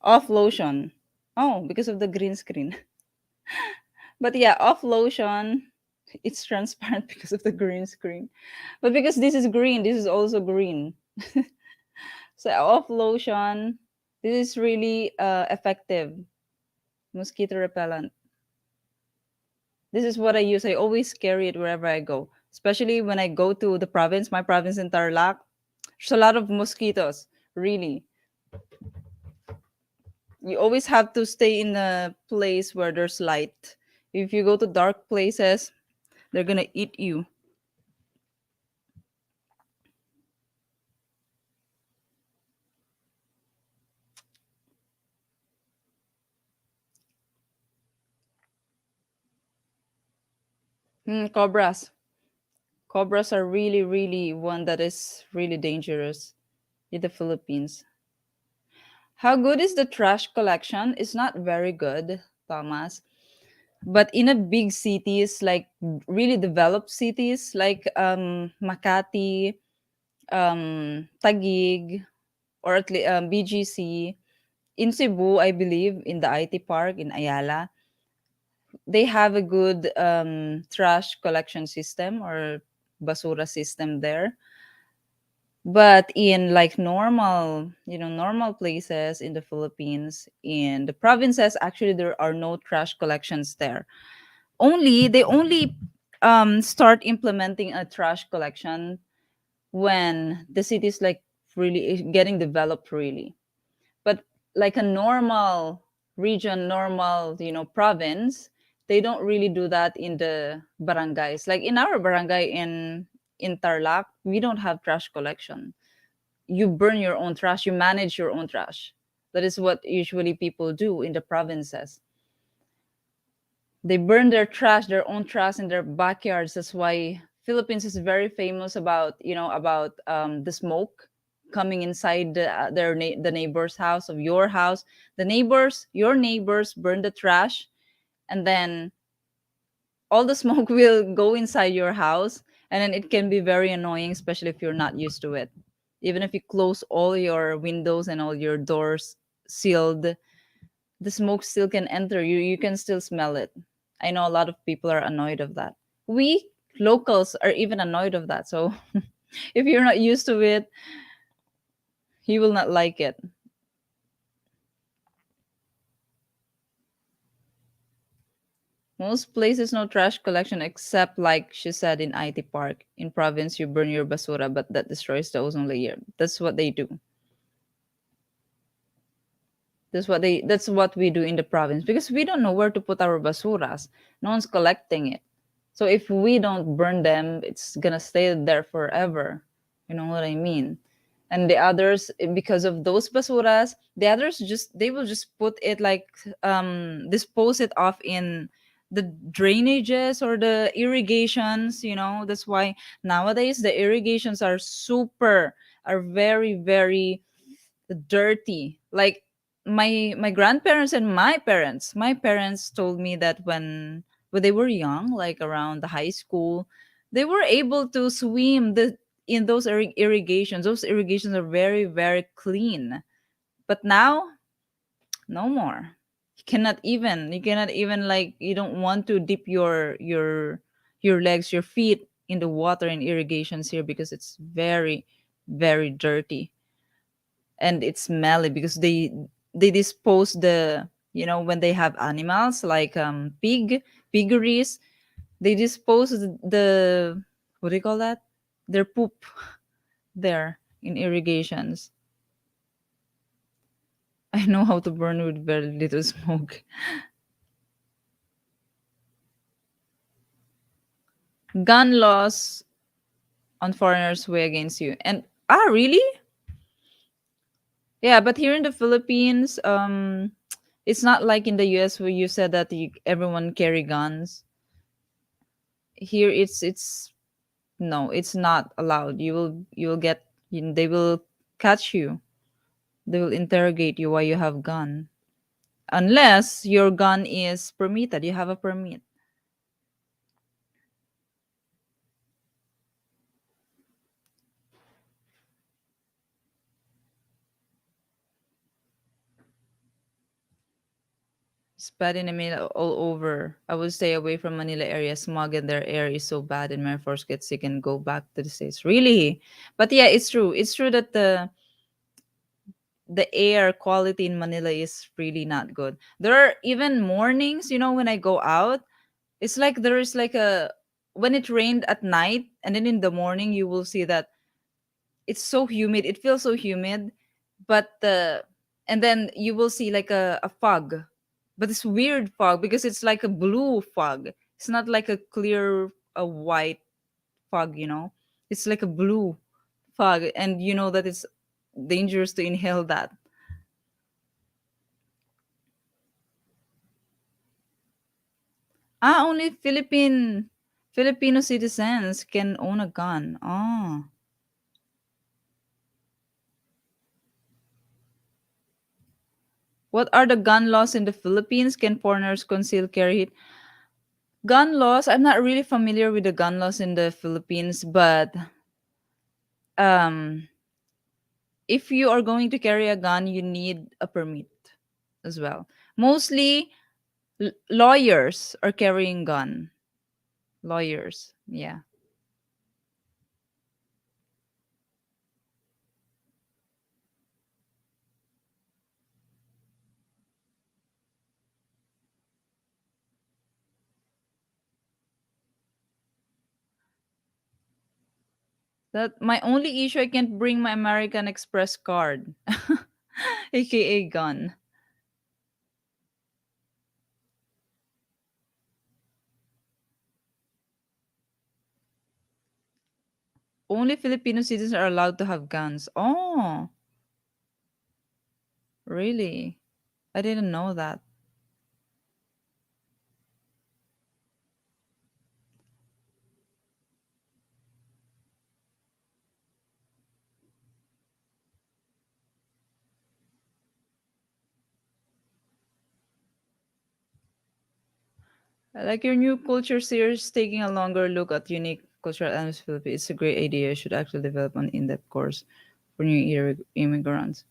off lotion. Oh, because of the green screen. But yeah, off lotion, it's transparent because of the green screen. But because this is green, this is also green. So off lotion, this is really effective mosquito repellent. This is what I use. I always carry it wherever I go, especially when I go to the province. My province in Tarlac, there's a lot of mosquitoes. Really, you always have to stay in a place where there's light. If you go to dark places, they're gonna eat you. Cobras. Cobras are really, really one that is really dangerous in the Philippines. How good is the trash collection? It's not very good, Thomas. But in a big cities, like really developed cities, like Makati, Taguig, or at least BGC, in Cebu, I believe, in the IT park in Ayala, they have a good trash collection system or basura system there. But in like normal places in the Philippines, in the provinces, actually there are no trash collections there. They only start implementing a trash collection when the city is like really getting developed really. But like a normal region, normal province, they don't really do that in the barangays. Like in our barangay in Tarlac, we don't have trash collection. You burn your own trash, you manage your own trash. That is what usually people do in the provinces. They burn their own trash in their backyards. That's why Philippines is very famous about the smoke coming inside the neighbor's house of your house. Your neighbors burn the trash, and then all the smoke will go inside your house, and then it can be very annoying, especially if you're not used to it. Even if you close all your windows and all your doors sealed, the smoke still can enter. You can still smell it. I know a lot of people are annoyed of that. We locals are even annoyed of that. So if you're not used to it, you will not like it. Most places no trash collection except like she said in IT Park. In province you burn your basura but that destroys the ozone layer. That's what they do. That's what we do in the province because we don't know where to put our basuras. No one's collecting it. So if we don't burn them, it's gonna stay there forever. You know what I mean? And the others, because of those basuras, the others just they will just put it like dispose it off in the drainages or the irrigations. That's why nowadays the irrigations are very very dirty. Like my grandparents and my parents told me that when they were young, like around the high school, they were able to swim in those irrigations. Those irrigations are very very clean. But now, no more. You cannot even like you don't want to dip your legs, your feet in the water in irrigations here because it's very very dirty and it's smelly because they dispose when they have animals like piggeries. They dispose the what do you call that, their poop there in irrigations. I know how to burn with very little smoke. Gun laws on foreigners weigh against you, and really, yeah. But here in the Philippines, it's not like in the US where you said that everyone carry guns. Here it's no, it's not allowed. They will catch you. They will interrogate you why you have gun. Unless your gun is permitted, you have a permit. It's bad in Manila all over. I would stay away from Manila area. Smog in their air is so bad and my force gets sick and go back to the States. Really? But yeah, it's true. It's true that the air quality in Manila is really not good. There are even mornings, when I go out, it's like there is like a when it rained at night and then in the morning you will see that it's so humid. It feels so humid, but and then you will see like a fog, but it's weird fog because it's like a blue fog. It's not like a clear a white fog. It's like a blue fog, and you know that it's dangerous to inhale that. Only Filipino citizens can own a gun. What are the gun laws in the Philippines? Can foreigners conceal carry it? Gun laws, I'm not really familiar with the gun laws in the Philippines, but um if you are going to carry a gun, you need a permit as well. Mostly lawyers are carrying gun. Lawyers, yeah. That my only issue, I can't bring my American Express card, aka gun. Only Filipino citizens are allowed to have guns. Oh, really? I didn't know that. I like your new culture series, taking a longer look at unique cultural elements of the Philippines. It's a great idea. You should actually develop an in-depth course for new immigrants.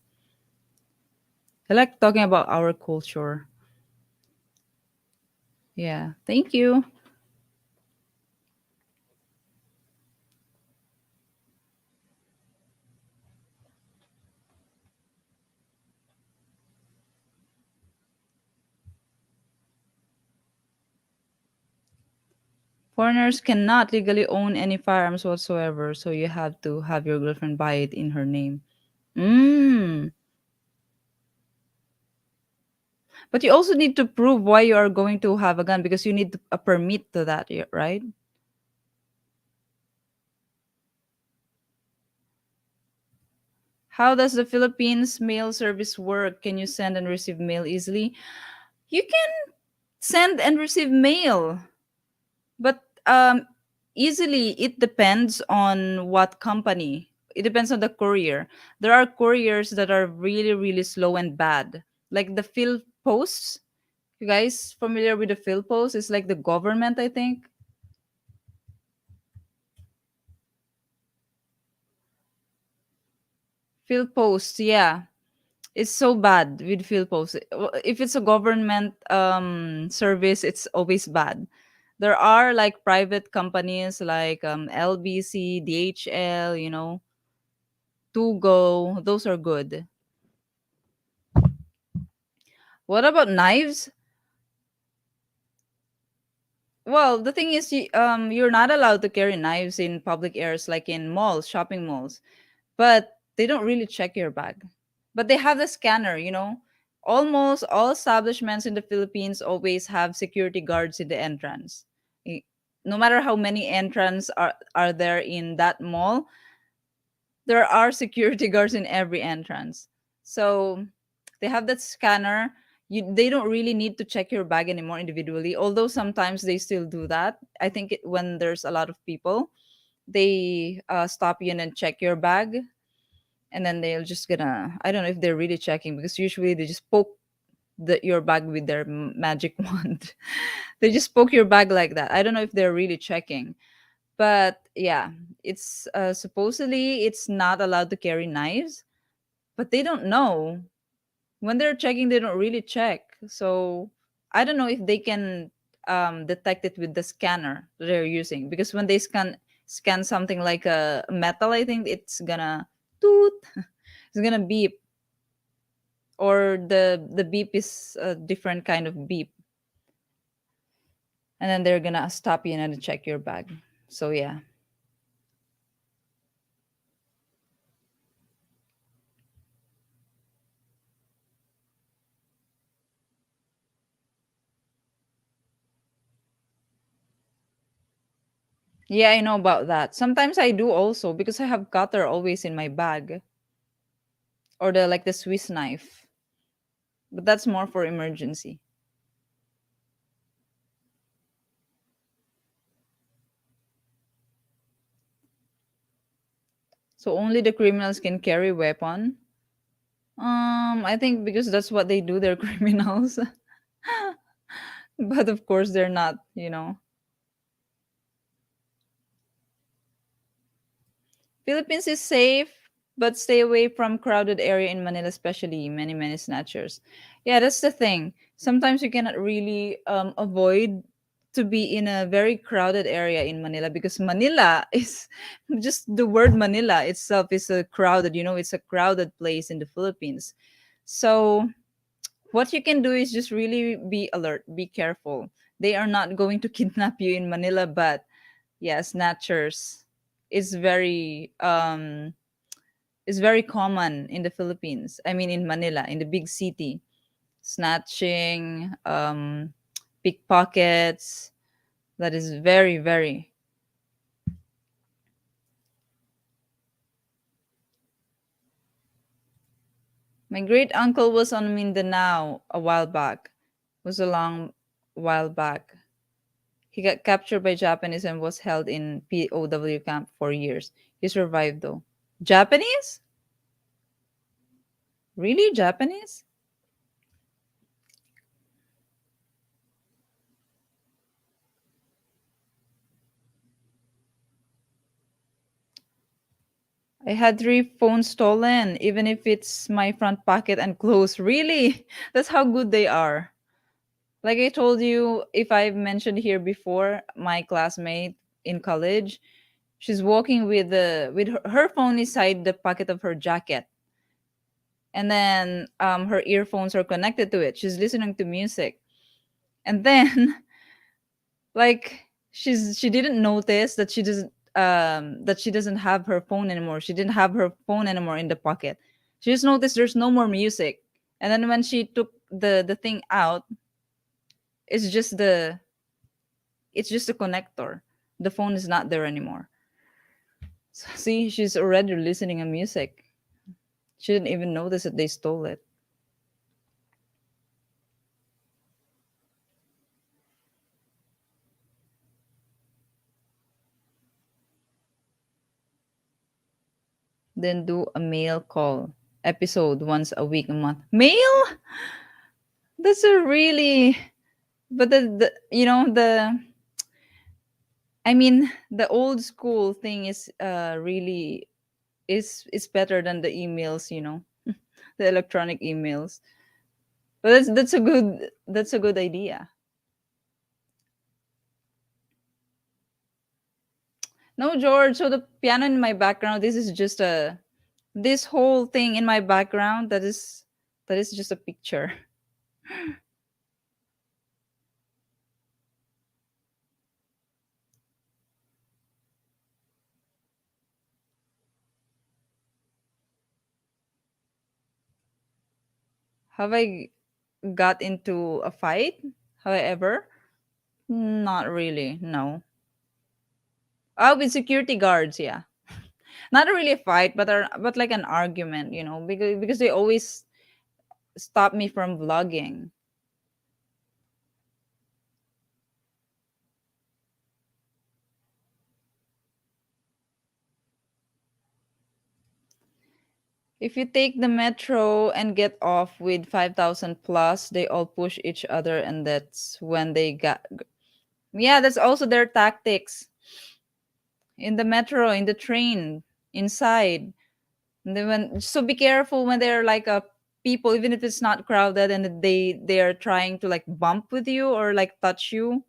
I like talking about our culture. Yeah, thank you. Foreigners cannot legally own any firearms whatsoever, so you have to have your girlfriend buy it in her name. Mm. But you also need to prove why you are going to have a gun because you need a permit to that, right? How does the Philippines mail service work? Can you send and receive mail easily? You can send and receive mail, but easily it depends on what company. It depends on the courier. There are couriers that are really, really slow and bad. Like the Phil Posts. You guys familiar with the Phil Post? It's like the government, I think. Phil Post, yeah. It's so bad with field posts. If it's a government service, it's always bad. There are like private companies like LBC, DHL, To Go. Those are good. What about knives? Well, the thing is, you're not allowed to carry knives in public areas like in malls, shopping malls. But they don't really check your bag. But they have the scanner. Almost all establishments in the Philippines always have security guards in the entrance. Y- No matter how many entrance are there in that mall, there are security guards in every entrance. So they have that scanner. They don't really need to check your bag anymore individually, although sometimes they still do that. I think when there's a lot of people, they stop you and then check your bag, and then they'll just gonna, I don't know if they're really checking because usually they just poke your bag with their magic wand. They just poke your bag like that. I don't know if they're really checking, but yeah, it's supposedly it's not allowed to carry knives, but they don't know. When they're checking, they don't really check. So I don't know if they can detect it with the scanner that they're using, because when they scan something like a metal, I think it's gonna toot. It's gonna beep, or the beep is a different kind of beep, and then they're gonna stop you and check your bag. So yeah. Yeah, I know about that. Sometimes I do also because I have cutter always in my bag, or the Swiss knife, but that's more for emergency. So only the criminals can carry weapon. I think because that's what they do. They're criminals, but of course they're not. Philippines is safe, but stay away from crowded area in Manila, especially many snatchers. Yeah, that's the thing. Sometimes you cannot really avoid to be in a very crowded area in Manila, because Manila is just the word Manila itself is a crowded. It's a crowded place in the Philippines. So what you can do is just really be alert, be careful. They are not going to kidnap you in Manila, but yeah, snatchers is very common in the Philippines. I mean, in Manila, in the big city. Snatching, pickpockets. That is very, very. My great uncle was on Mindanao a while back. Was a long while back. He got captured by Japanese and was held in POW camp for years. He survived though. Japanese? Really, Japanese? I had three phones stolen, even if it's my front pocket and clothes. Really? That's how good they are. Like I told you, if I've mentioned here before, my classmate in college, she's walking with her phone inside the pocket of her jacket. And then her earphones are connected to it. She's listening to music. And then like She didn't notice that she doesn't have her phone anymore. She didn't have her phone anymore in the pocket. She just noticed there's no more music. And then when she took the thing out, it's just the it's just a connector. The phone is not there anymore. So, see, she's already listening to music. She didn't even notice that they stole it. Then do a mail call episode once a week, a month. Mail? That's a really, but the I mean, the old school thing is really is better than the emails, the electronic emails. But that's a good idea. No, George. So the piano in my background, this is just a this whole thing in my background that is just a picture. Have I got into a fight? However, not really. No. Oh, with security guards, yeah. Not really a fight, but like an argument, because they always stop me from vlogging. If you take the metro and get off with 5,000 plus, they all push each other, and that's when they got. Yeah, that's also their tactics in the metro, in the train, inside. And then so be careful when they're like people, even if it's not crowded, and they are trying to like bump with you or like touch you.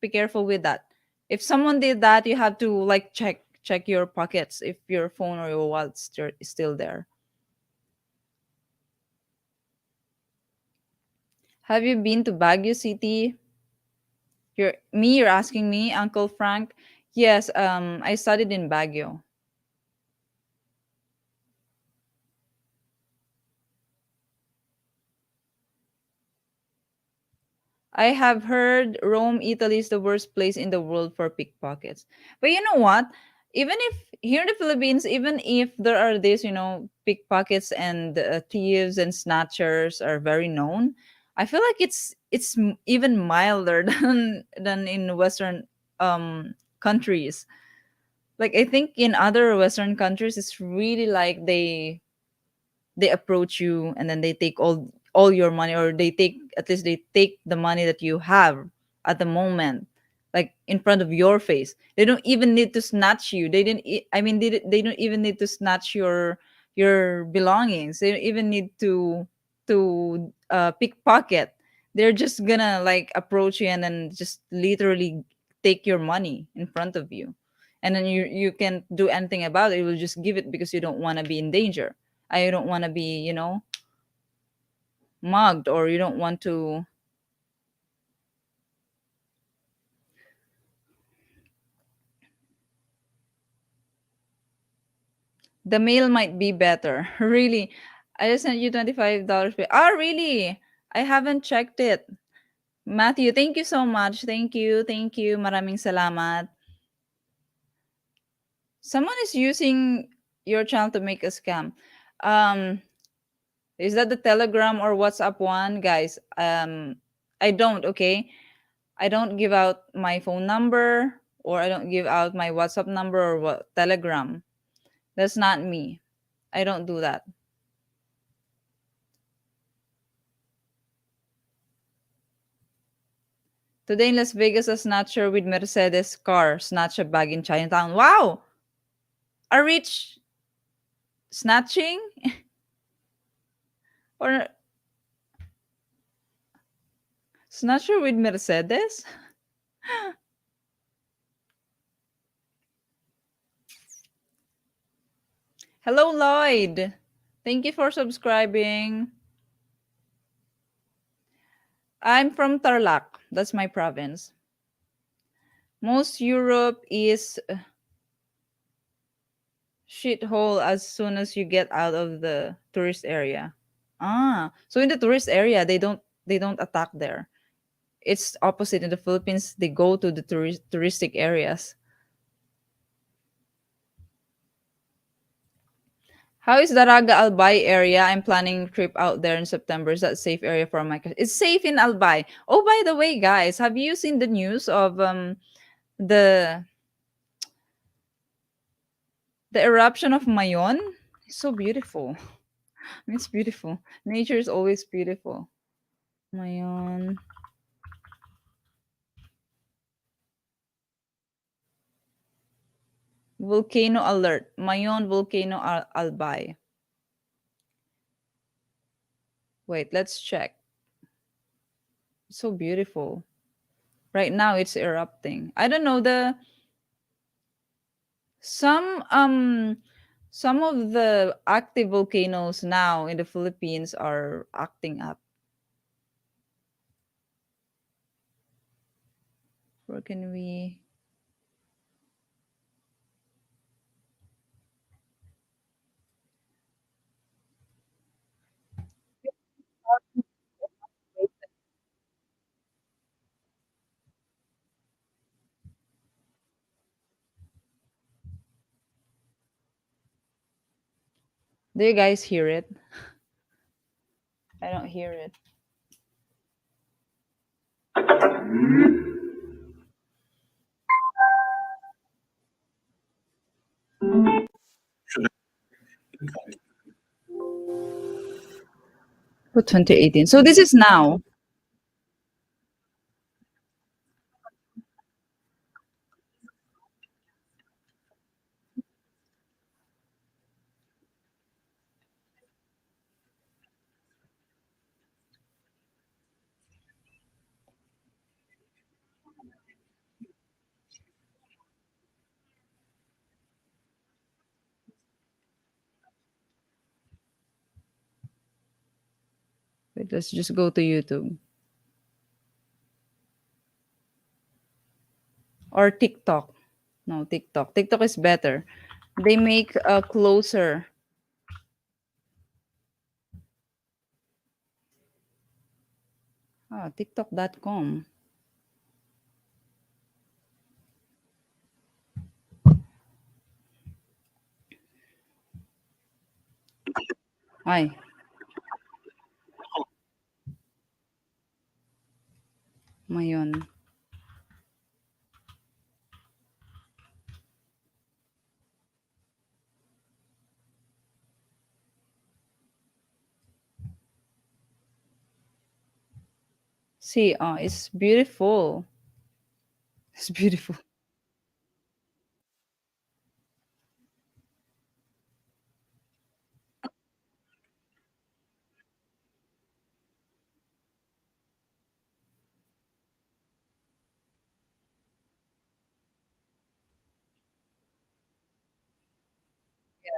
Be careful with that. If someone did that, you have to like check your pockets if your phone or your wallet is still there. Have you been to Baguio City? You're asking me, Uncle Frank? Yes, I studied in Baguio. I have heard Rome, Italy is the worst place in the world for pickpockets. But you know what? Even if here in the Philippines, even if there are these, pickpockets and thieves and snatchers are very known, I feel like it's even milder than in Western countries. Like I think in other Western countries, it's really like they approach you and then they take all your money, or they take at least they take the money that you have at the moment, like in front of your face. They don't even need to snatch you. They didn't e- I mean they don't even need to snatch your belongings. They don't even need to pickpocket. They're just gonna like approach you and then just literally take your money in front of you, and then you can't do anything about it. You will just give it because you don't want to be in danger. I don't want to be, mugged, or you don't want to. The mail might be better. Really. I just sent you $25 pay. Oh, really? I haven't checked it. Matthew, thank you so much. Thank you. Thank you. Maraming salamat. Someone is using your channel to make a scam. Um, is that the Telegram or WhatsApp one, guys? I don't, okay? I don't give out my phone number, or I don't give out my WhatsApp number or what Telegram. That's not me. I don't do that. Today in Las Vegas, a snatcher with Mercedes car snatched a bag in Chinatown. Wow! A rich snatching? Or snatcher with Mercedes? Hello, Lloyd. Thank you for subscribing. I'm from Tarlac. That's my province. Most Europe is shithole as soon as you get out of the tourist area. Ah, so in the tourist area, they don't attack there. It's opposite in the Philippines. They go to the touristic areas. How is Daraga Albay area? I'm planning trip out there in September. Is that safe area for my? It's safe in Albay. Oh, by the way, guys, have you seen the news of the the eruption of Mayon? It's so beautiful. It's beautiful. Nature is always beautiful. Mayon volcano alert. Mayon volcano Albay. Wait, let's check. It's so beautiful. Right now, it's erupting. I don't know the some um some of the active volcanoes now in the Philippines are acting up. Where can we? Do you guys hear it? I don't hear it. For 2018. So this is now. Wait, let's just go to YouTube or TikTok. No, TikTok. TikTok is better. They make a closer. TikTok.com. Ay, mayon. See, it's beautiful. It's beautiful.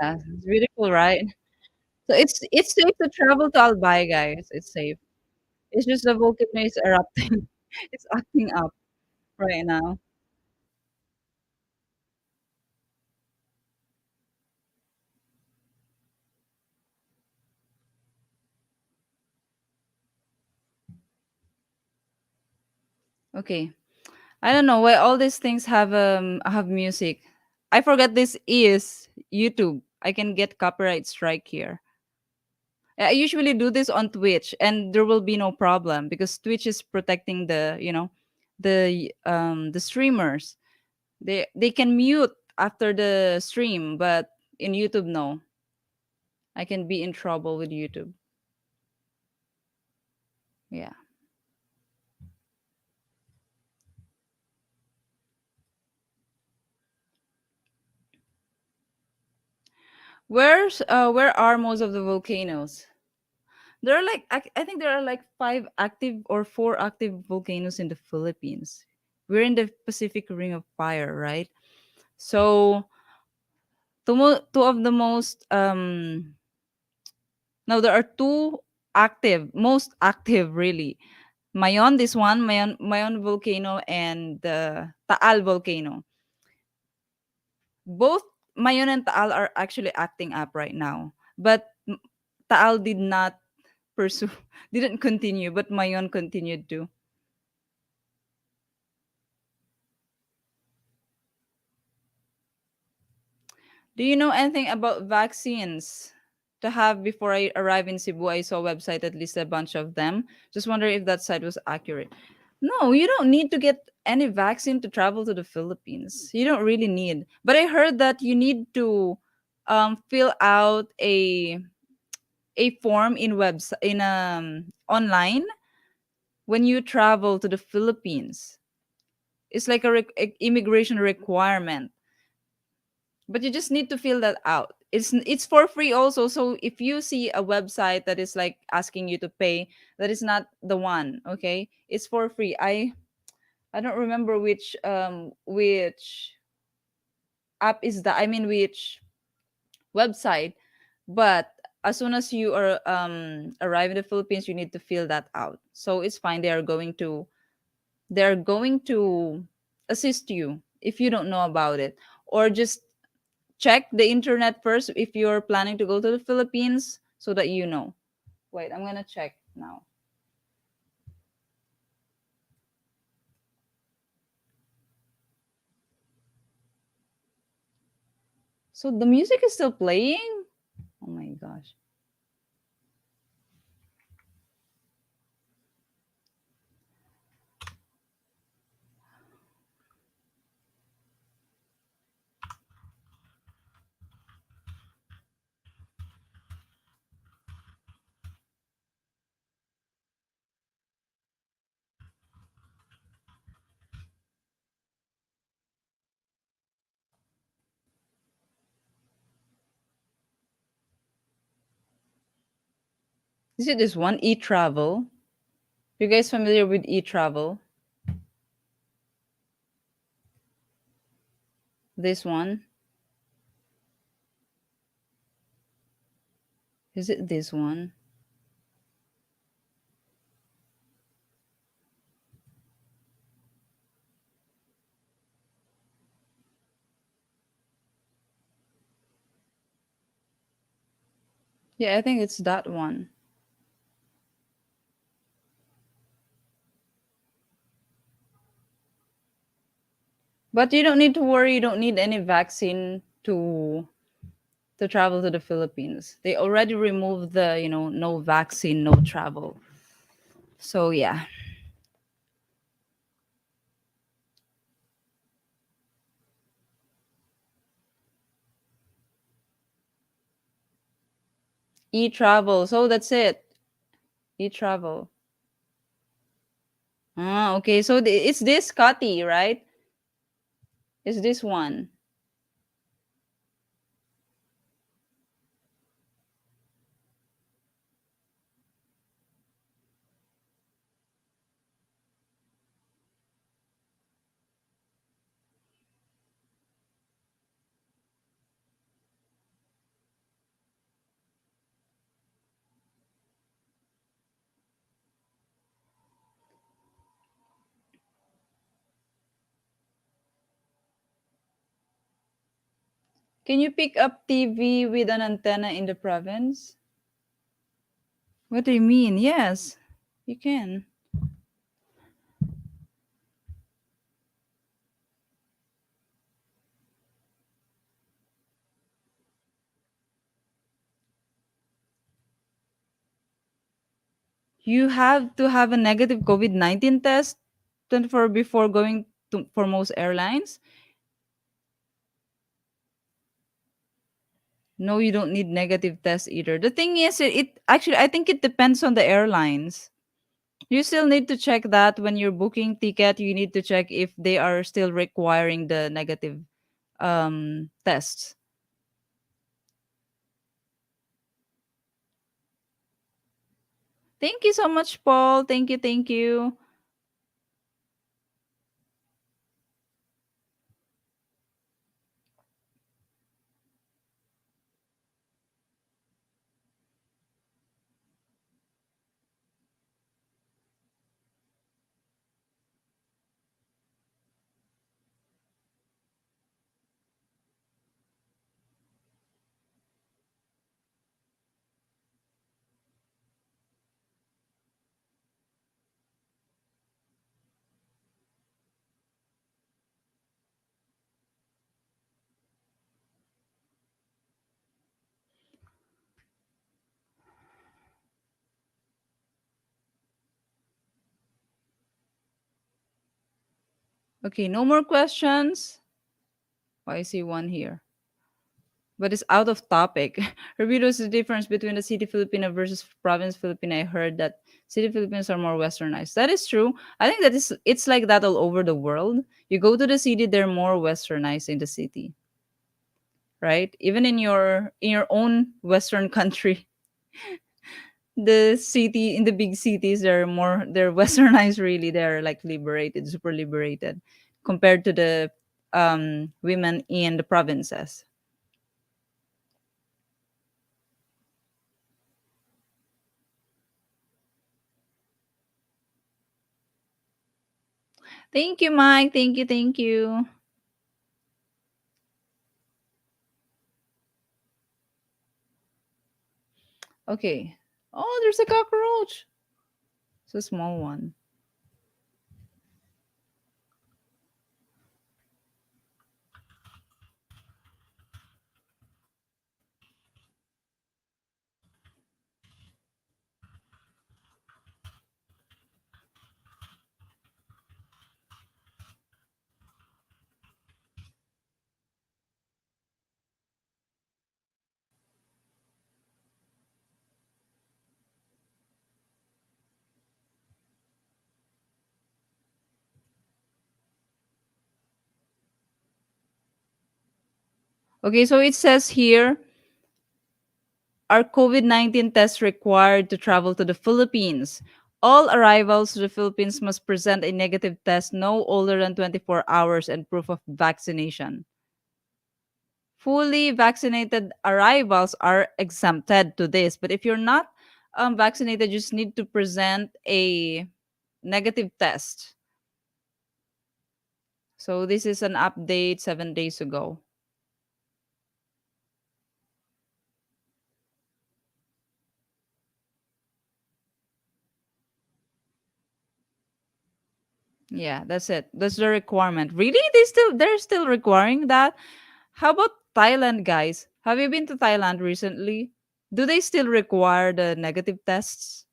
Yeah, it's beautiful, right? So it's safe to travel to Albay, guys. It's safe. It's just the volcano is erupting. It's acting up right now. Okay. I don't know why all these things have music. I forgot this is YouTube. I can get copyright strike here. I usually do this on Twitch and there will be no problem because Twitch is protecting the streamers. They can mute after the stream, but in YouTube no. I can be in trouble with YouTube. Yeah. Where are most of the volcanoes? There are like I think there are like five active or four active volcanoes in the Philippines. We're in the Pacific Ring of Fire, right? So two of the most no, there are two active, most active really. Mayon, this one, Mayon volcano and the Taal volcano. Both Mayon and Taal are actually acting up right now. But Taal did not pursue, didn't continue, but Mayon continued to. Do you know anything about vaccines to have before I arrive in Cebu? I saw a website, at least a bunch of them. Just wonder if that site was accurate. No, you don't need to get any vaccine to travel to the Philippines. You don't really need. But I heard that you need to fill out a form in online when you travel to the Philippines. It's like a immigration requirement, but you just need to fill that out. It's for free also. So if you see a website that is like asking you to pay, that is not the one. Okay, it's for free. I don't remember which app is that. I mean which website, but as soon as you are arrive in the Philippines, you need to fill that out. So it's fine. They're going to assist you if you don't know about it, or just check the internet first if you're planning to go to the Philippines so that you know. Wait, I'm gonna check now. So the music is still playing? Oh my gosh. Is it this one? E-travel? You guys familiar with e-travel? This one? Is it this one? Yeah, I think it's that one. But you don't need to worry, you don't need any vaccine to travel to the Philippines. They already removed the, no vaccine, no travel. So yeah. E-travel. So that's it. E-travel. Ah, okay. So it's this Scotty, right? It's this one. Can you pick up TV with an antenna in the province? What do you mean? Yes, you can. You have to have a negative COVID-19 test for before going to for most airlines. No, you don't need negative test either. The thing is, it actually I think it depends on the airlines. You still need to check that when you're booking ticket. You need to check if they are still requiring the negative tests. Thank you so much, Paul. Thank you, thank you. Okay, no more questions. Oh, I see one here. But it's out of topic. Review the difference between the city Filipino versus province Filipino. I heard that city Filipinos are more westernized. That is true. I think that is it's like that all over the world. You go to the city, they're more westernized in the city, right? Even in your own western country, the city in the big cities they're westernized really. They're like liberated, super liberated compared to the women in the provinces. Thank you, Mike. Thank you, thank you. Okay. Oh, there's a cockroach. It's a small one. Okay, so it says here, are COVID-19 tests required to travel to the Philippines? All arrivals to the Philippines must present a negative test no older than 24 hours and proof of vaccination. Fully vaccinated arrivals are exempted to this, but if you're not vaccinated, you just need to present a negative test. So this is an update 7 days ago. Yeah, that's it. That's the requirement. Really? They're still requiring that? How about Thailand, guys? Have you been to Thailand recently? Do they still require the negative tests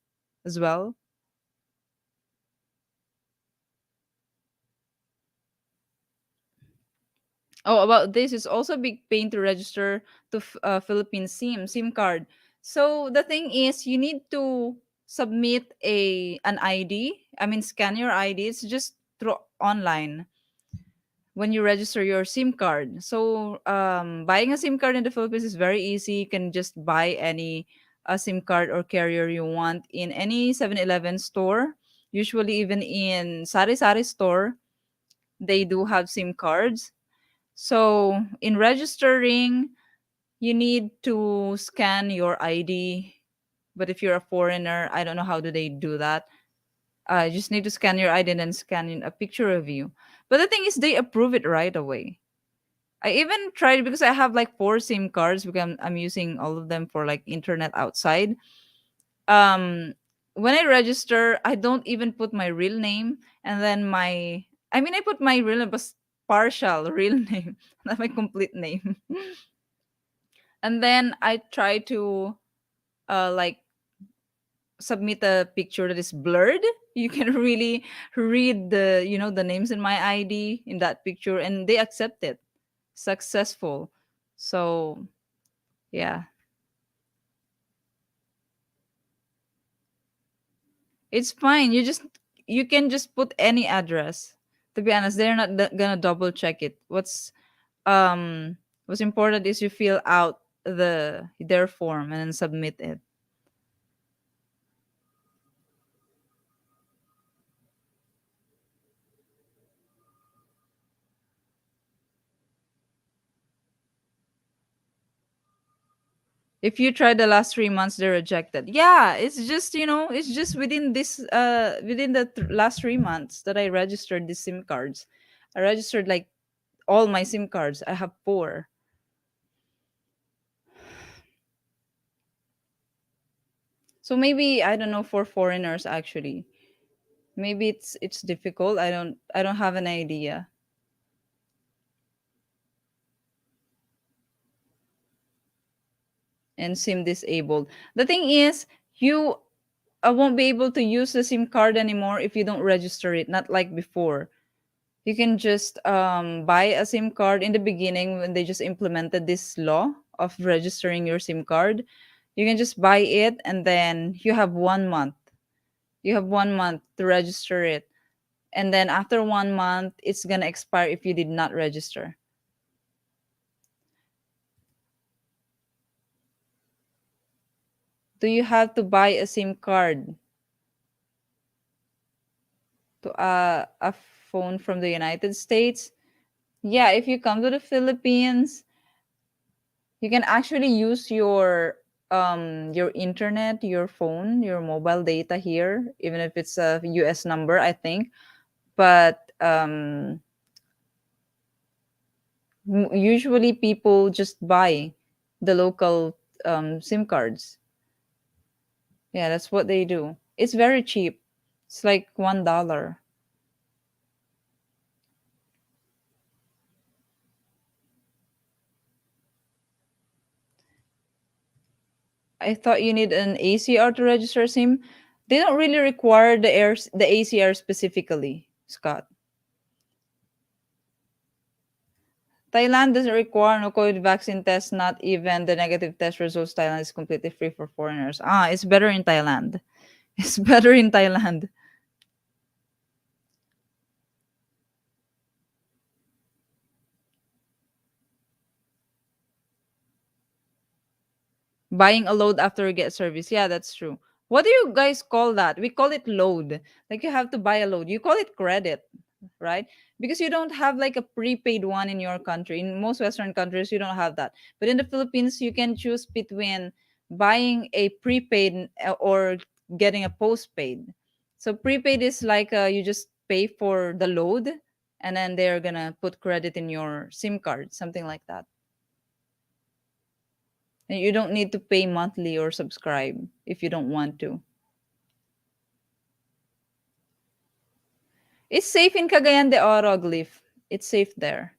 as well? Oh, about this, it's also a big pain to register to Philippine SIM card. So the thing is, you need to submit a an ID. I mean, scan your ID. It's just through online when you register your SIM card. So buying a SIM card in the Philippines is very easy. You can just buy any SIM card or carrier you want in any 7-Eleven store. Usually, even in Sari Sari store, they do have SIM cards. So in registering, you need to scan your ID. But if you're a foreigner, I don't know how do they do that. You just need to scan your ID and then scan in a picture of you. But the thing is, they approve it right away. I even tried because I have like four SIM cards because I'm using all of them for like internet outside. Um, when I register, I don't even put my real name and then I mean, I put my real name, but partial real name, not my complete name. And then I try to like submit a picture that is blurred. You can really read the names in my ID in that picture, and they accept it. Successful. So yeah, it's fine. You can just put any address. To be honest, they're not gonna double check it. Um what's important is you fill out their form and then submit it. If you try the last 3 months, they're rejected. Yeah, it's just within within the last 3 months that I registered these SIM cards. I registered like all my SIM cards. I have four. So maybe I don't know for foreigners actually. Maybe it's difficult. I don't have an idea. And SIM disabled. The thing is, you won't be able to use the SIM card anymore if you don't register it. Not like before. You can just buy a SIM card in the beginning when they just implemented this law of registering your SIM card. You can just buy it and then you have 1 month. You have 1 month to register it. And then after 1 month, it's going to expire if you did not register. Do you have to buy a SIM card to a phone from the United States? Yeah, if you come to the Philippines, you can actually use your internet, your phone, your mobile data here, even if it's a US number, I think. But usually people just buy the local SIM cards. Yeah, that's what they do. It's very cheap. It's like $1. I thought you need an ACR to register SIM. They don't really require the ACR specifically, Scott. Thailand doesn't require no COVID vaccine test, not even the negative test results. Thailand is completely free for foreigners. Ah, it's better in Thailand. It's better in Thailand. Buying a load after you get service. Yeah, that's true. What do you guys call that? We call it load. Like you have to buy a load. You call it credit, right? Because you don't have like a prepaid one in your country. In most Western countries, you don't have that. But in the Philippines, you can choose between buying a prepaid or getting a postpaid. So prepaid is like you just pay for the load and then they're gonna put credit in your SIM card, something like that. And you don't need to pay monthly or subscribe if you don't want to. It's safe in Cagayan de Oro, Glyph. It's safe there.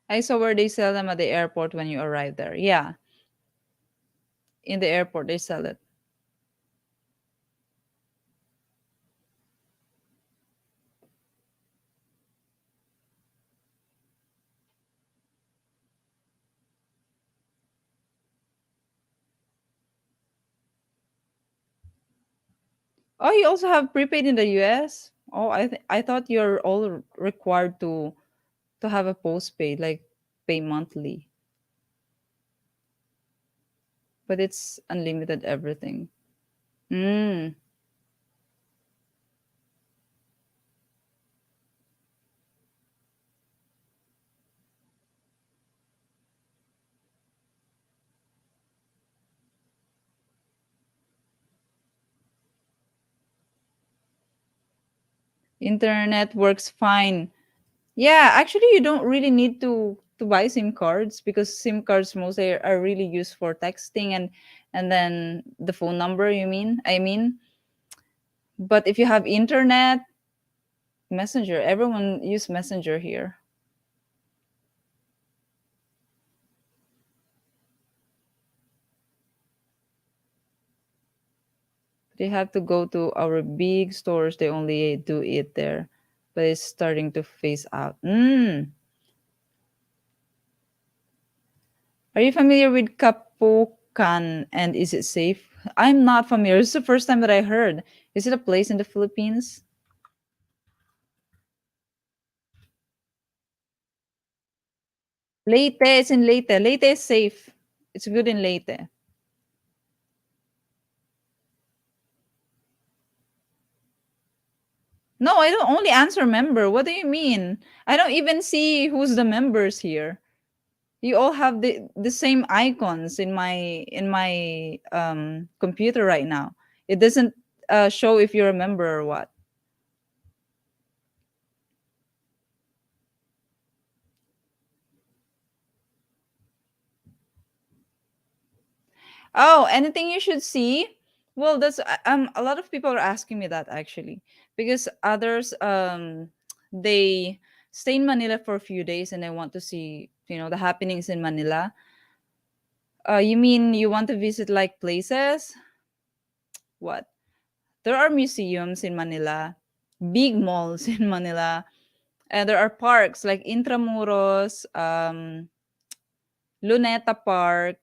I saw where they sell them at the airport when you arrive there. Yeah, in the airport they sell it. Oh, you also have prepaid in the US? Oh, I thought you're all required to have a postpaid, like pay monthly, but it's unlimited everything. Mm. Internet works fine. Yeah, actually, you don't really need to buy SIM cards because SIM cards mostly are really used for texting and then the phone number. I mean, but if you have internet, Messenger, everyone use Messenger here. They have to go to our big stores. They only do it there, but it's starting to phase out. Are you familiar with Kapukan and is it safe? I'm not familiar. It's the first time that I heard. Is it a place in the Philippines? Leyte is in Leyte. Leyte is safe. It's good in Leyte. No, I don't only answer member. What do you mean? I don't even see who's the members here. You all have the same icons in my computer right now. It doesn't show if you're a member or what. Oh, anything you should see? Well, that's a lot of people are asking me that actually because others they stay in Manila for a few days and they want to see, the happenings in Manila. You mean you want to visit like places? What? There are museums in Manila, big malls in Manila, and there are parks like Intramuros, Luneta Park.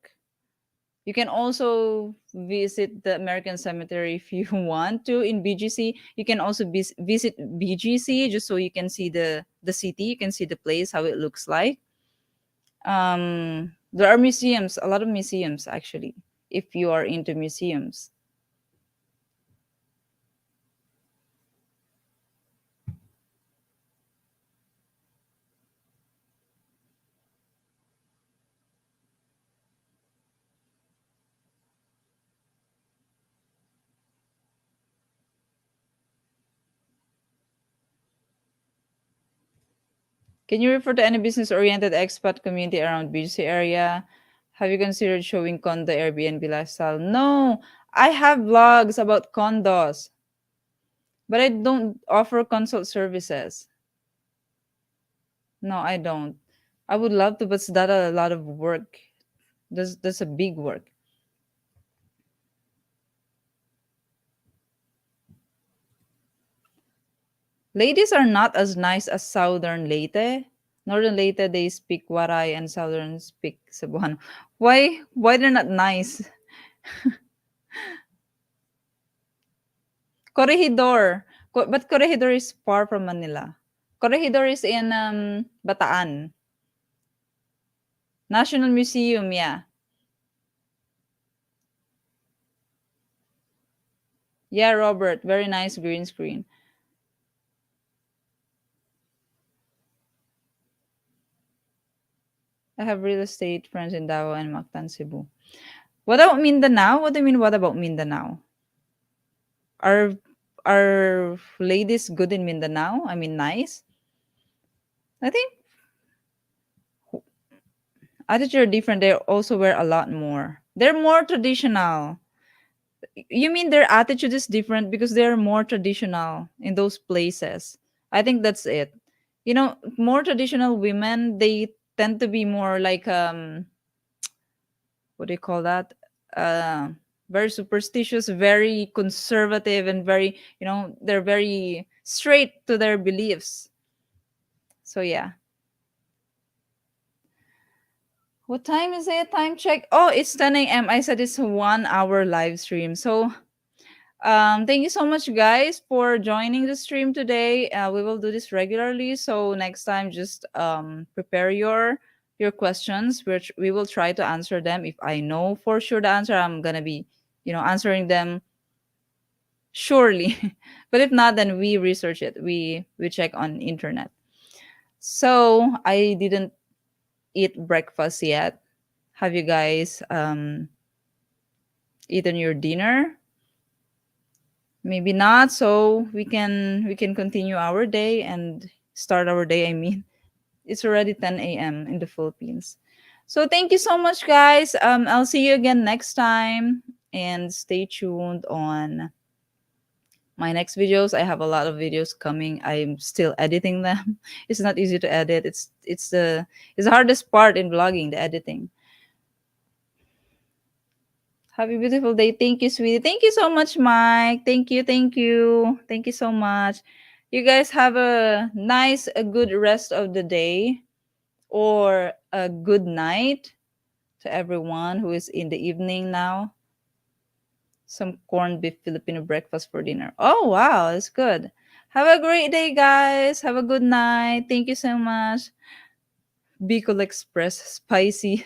You can also visit the American Cemetery if you want to in BGC. You can also visit BGC just so you can see the city, you can see the place how it looks like. There are museums, a lot of museums actually, if you are into museums. Can you refer to any business-oriented expat community around BGC area? Have you considered showing condo Airbnb lifestyle? No, I have vlogs about condos, but I don't offer consult services. No, I don't. I would love to, but it's that a lot of work. That's a big work. Ladies are not as nice as Southern Leyte. Northern Leyte they speak Waray and Southern speak Cebuano. Why they're not nice? Corregidor. But Corregidor is far from Manila. Corregidor is in Bataan. National Museum, yeah. Yeah, Robert. Very nice green screen. I have real estate friends in Davao and Mactan, Cebu. What about Mindanao? What do you mean, what about Mindanao? Are are ladies good in Mindanao? I mean, nice? I think attitude are different. They also wear a lot more. They're more traditional. You mean their attitude is different because they're more traditional in those places. I think that's it. More traditional women, they tend to be more like what do you call that? Uh Very superstitious, very conservative, and very, they're very straight to their beliefs. So yeah. What time is it? Time check. Oh, it's 10 a.m. I said it's a 1 hour live stream. So thank you so much, guys, for joining the stream today. We will do this regularly. So next time, just prepare your questions, which we will try to answer them. If I know for sure the answer, I'm gonna be, answering them surely. But if not, then we research it. We check on internet. So I didn't eat breakfast yet. Have you guys eaten your dinner? Maybe not. So we can continue our day and start our day. I mean, it's already 10 a.m. in the Philippines. So thank you so much, guys. I'll see you again next time, and stay tuned on my next videos. I have a lot of videos coming. I'm still editing them. It's not easy to edit. It's the hardest part in vlogging, the editing. Have a beautiful day. Thank you, sweetie. Thank you so much, Mike. Thank you, thank you. Thank you so much. You guys have a nice, a good rest of the day or a good night to everyone who is in the evening now. Some corned beef Filipino breakfast for dinner. Oh, wow, that's good. Have a great day, guys. Have a good night. Thank you so much. Bicol Express spicy.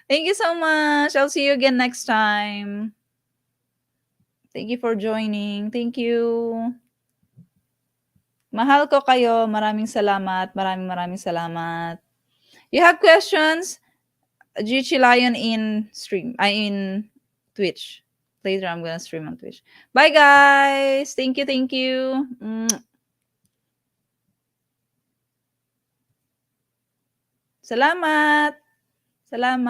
Thank you so much. I'll see you again next time. Thank you for joining. Thank you. Mahal ko kayo. Maraming salamat. Maraming maraming salamat. You have questions? GG Lion in stream. I in Twitch. Later I'm gonna stream on Twitch. Bye guys. Thank you. Thank you. Salamat. Salamat.